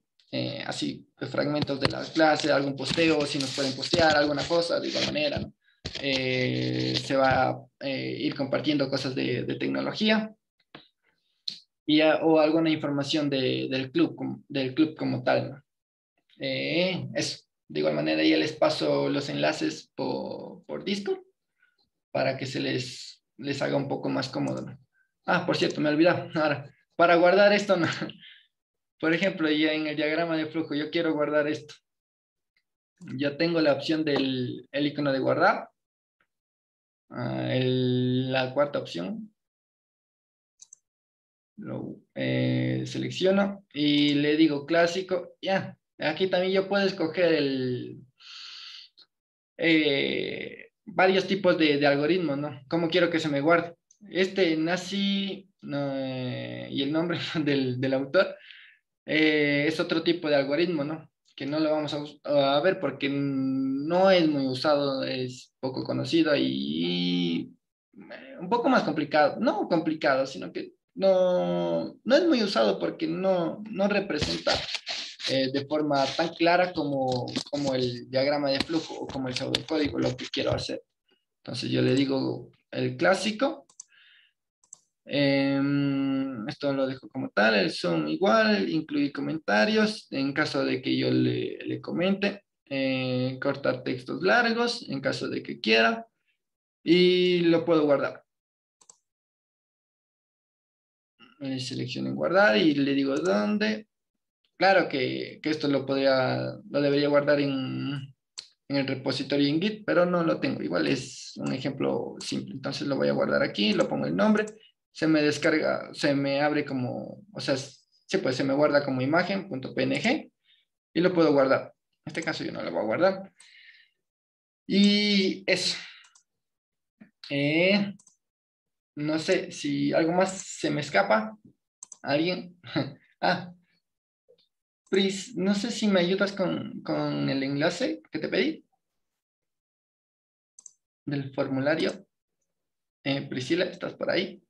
así fragmentos de la clase, algún posteo, si nos pueden postear alguna cosa, de igual manera, ¿no? Se va a ir compartiendo cosas de tecnología o alguna información del club como tal, ¿no? Eso. De igual manera ya les paso los enlaces por Discord para que se les haga un poco más cómodo, ¿no? Ah, por cierto, me he olvidado. Ahora, para guardar esto, ¿no? Por ejemplo, ya en el diagrama de flujo, yo quiero guardar esto. Yo tengo la opción del icono de guardar. La cuarta opción. Lo selecciono y le digo clásico. Ya, aquí también yo puedo escoger varios tipos de algoritmos, ¿no? ¿Cómo quiero que se me guarde? Nazi no, y el nombre del autor es otro tipo de algoritmo, ¿no? Que no lo vamos a ver porque no es muy usado, es poco conocido y un poco más complicado. No complicado, sino que no es muy usado porque no representa de forma tan clara como el diagrama de flujo o como el pseudocódigo lo que quiero hacer. Entonces yo le digo el clásico. Esto lo dejo como tal, el zoom igual, incluir comentarios en caso de que yo le comente, cortar textos largos en caso de que quiera y lo puedo guardar. Selecciono en guardar y le digo dónde. Claro que esto lo debería guardar en el repositorio en Git, pero no lo tengo. Igual es un ejemplo simple. Entonces lo voy a guardar aquí, lo pongo el nombre, se me descarga, se me abre como, o sea, sí, pues se me guarda como imagen.png y lo puedo guardar. En este caso yo no lo voy a guardar. Y eso. No sé si algo más se me escapa. ¿Alguien? Ah, Pris, no sé si me ayudas con el enlace que te pedí del formulario. Priscila, ¿estás por ahí?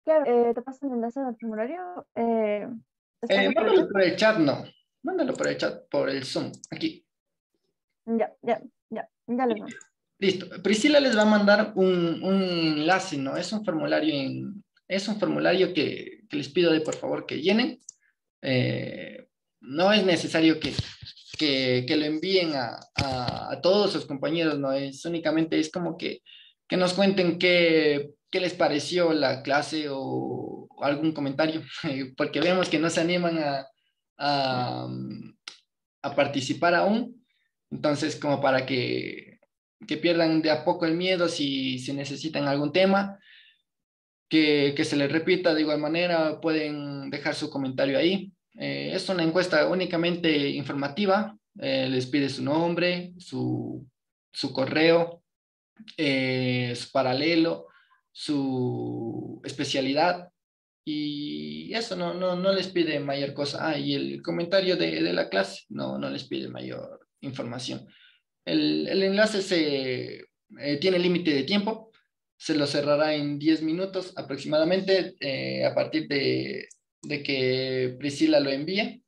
Claro, te paso el enlace del formulario. ¿Estás por el Mándalo chat? por el chat, no. Mándalo por el chat, por el Zoom, aquí. Ya les mando. Listo. Priscila les va a mandar un enlace, ¿no? Es un formulario que les pido de por favor que llenen. No es necesario que lo envíen a todos sus compañeros, ¿no? Únicamente es como que nos cuenten qué les pareció la clase o algún comentario, porque vemos que no se animan a, a participar aún. Entonces, como para que pierdan de a poco el miedo si necesitan algún tema, que se les repita de igual manera, pueden dejar su comentario ahí. Es una encuesta únicamente informativa, les pide su nombre, su correo, su paralelo, su especialidad y eso no les pide mayor cosa. Y el comentario de la clase no les pide mayor información. El enlace tiene límite de tiempo, se lo cerrará en 10 minutos aproximadamente a partir de que Priscila lo envíe.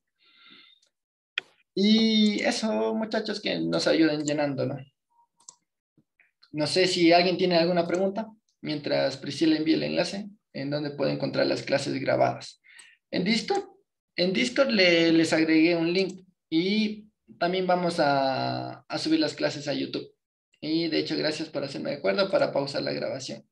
Y eso, muchachos, que nos ayuden llenando, ¿no? No sé si alguien tiene alguna pregunta mientras Priscila envíe el enlace en donde puede encontrar las clases grabadas. En Discord, les agregué un link y también vamos a subir las clases a YouTube. Y de hecho, gracias por hacerme de acuerdo para pausar la grabación.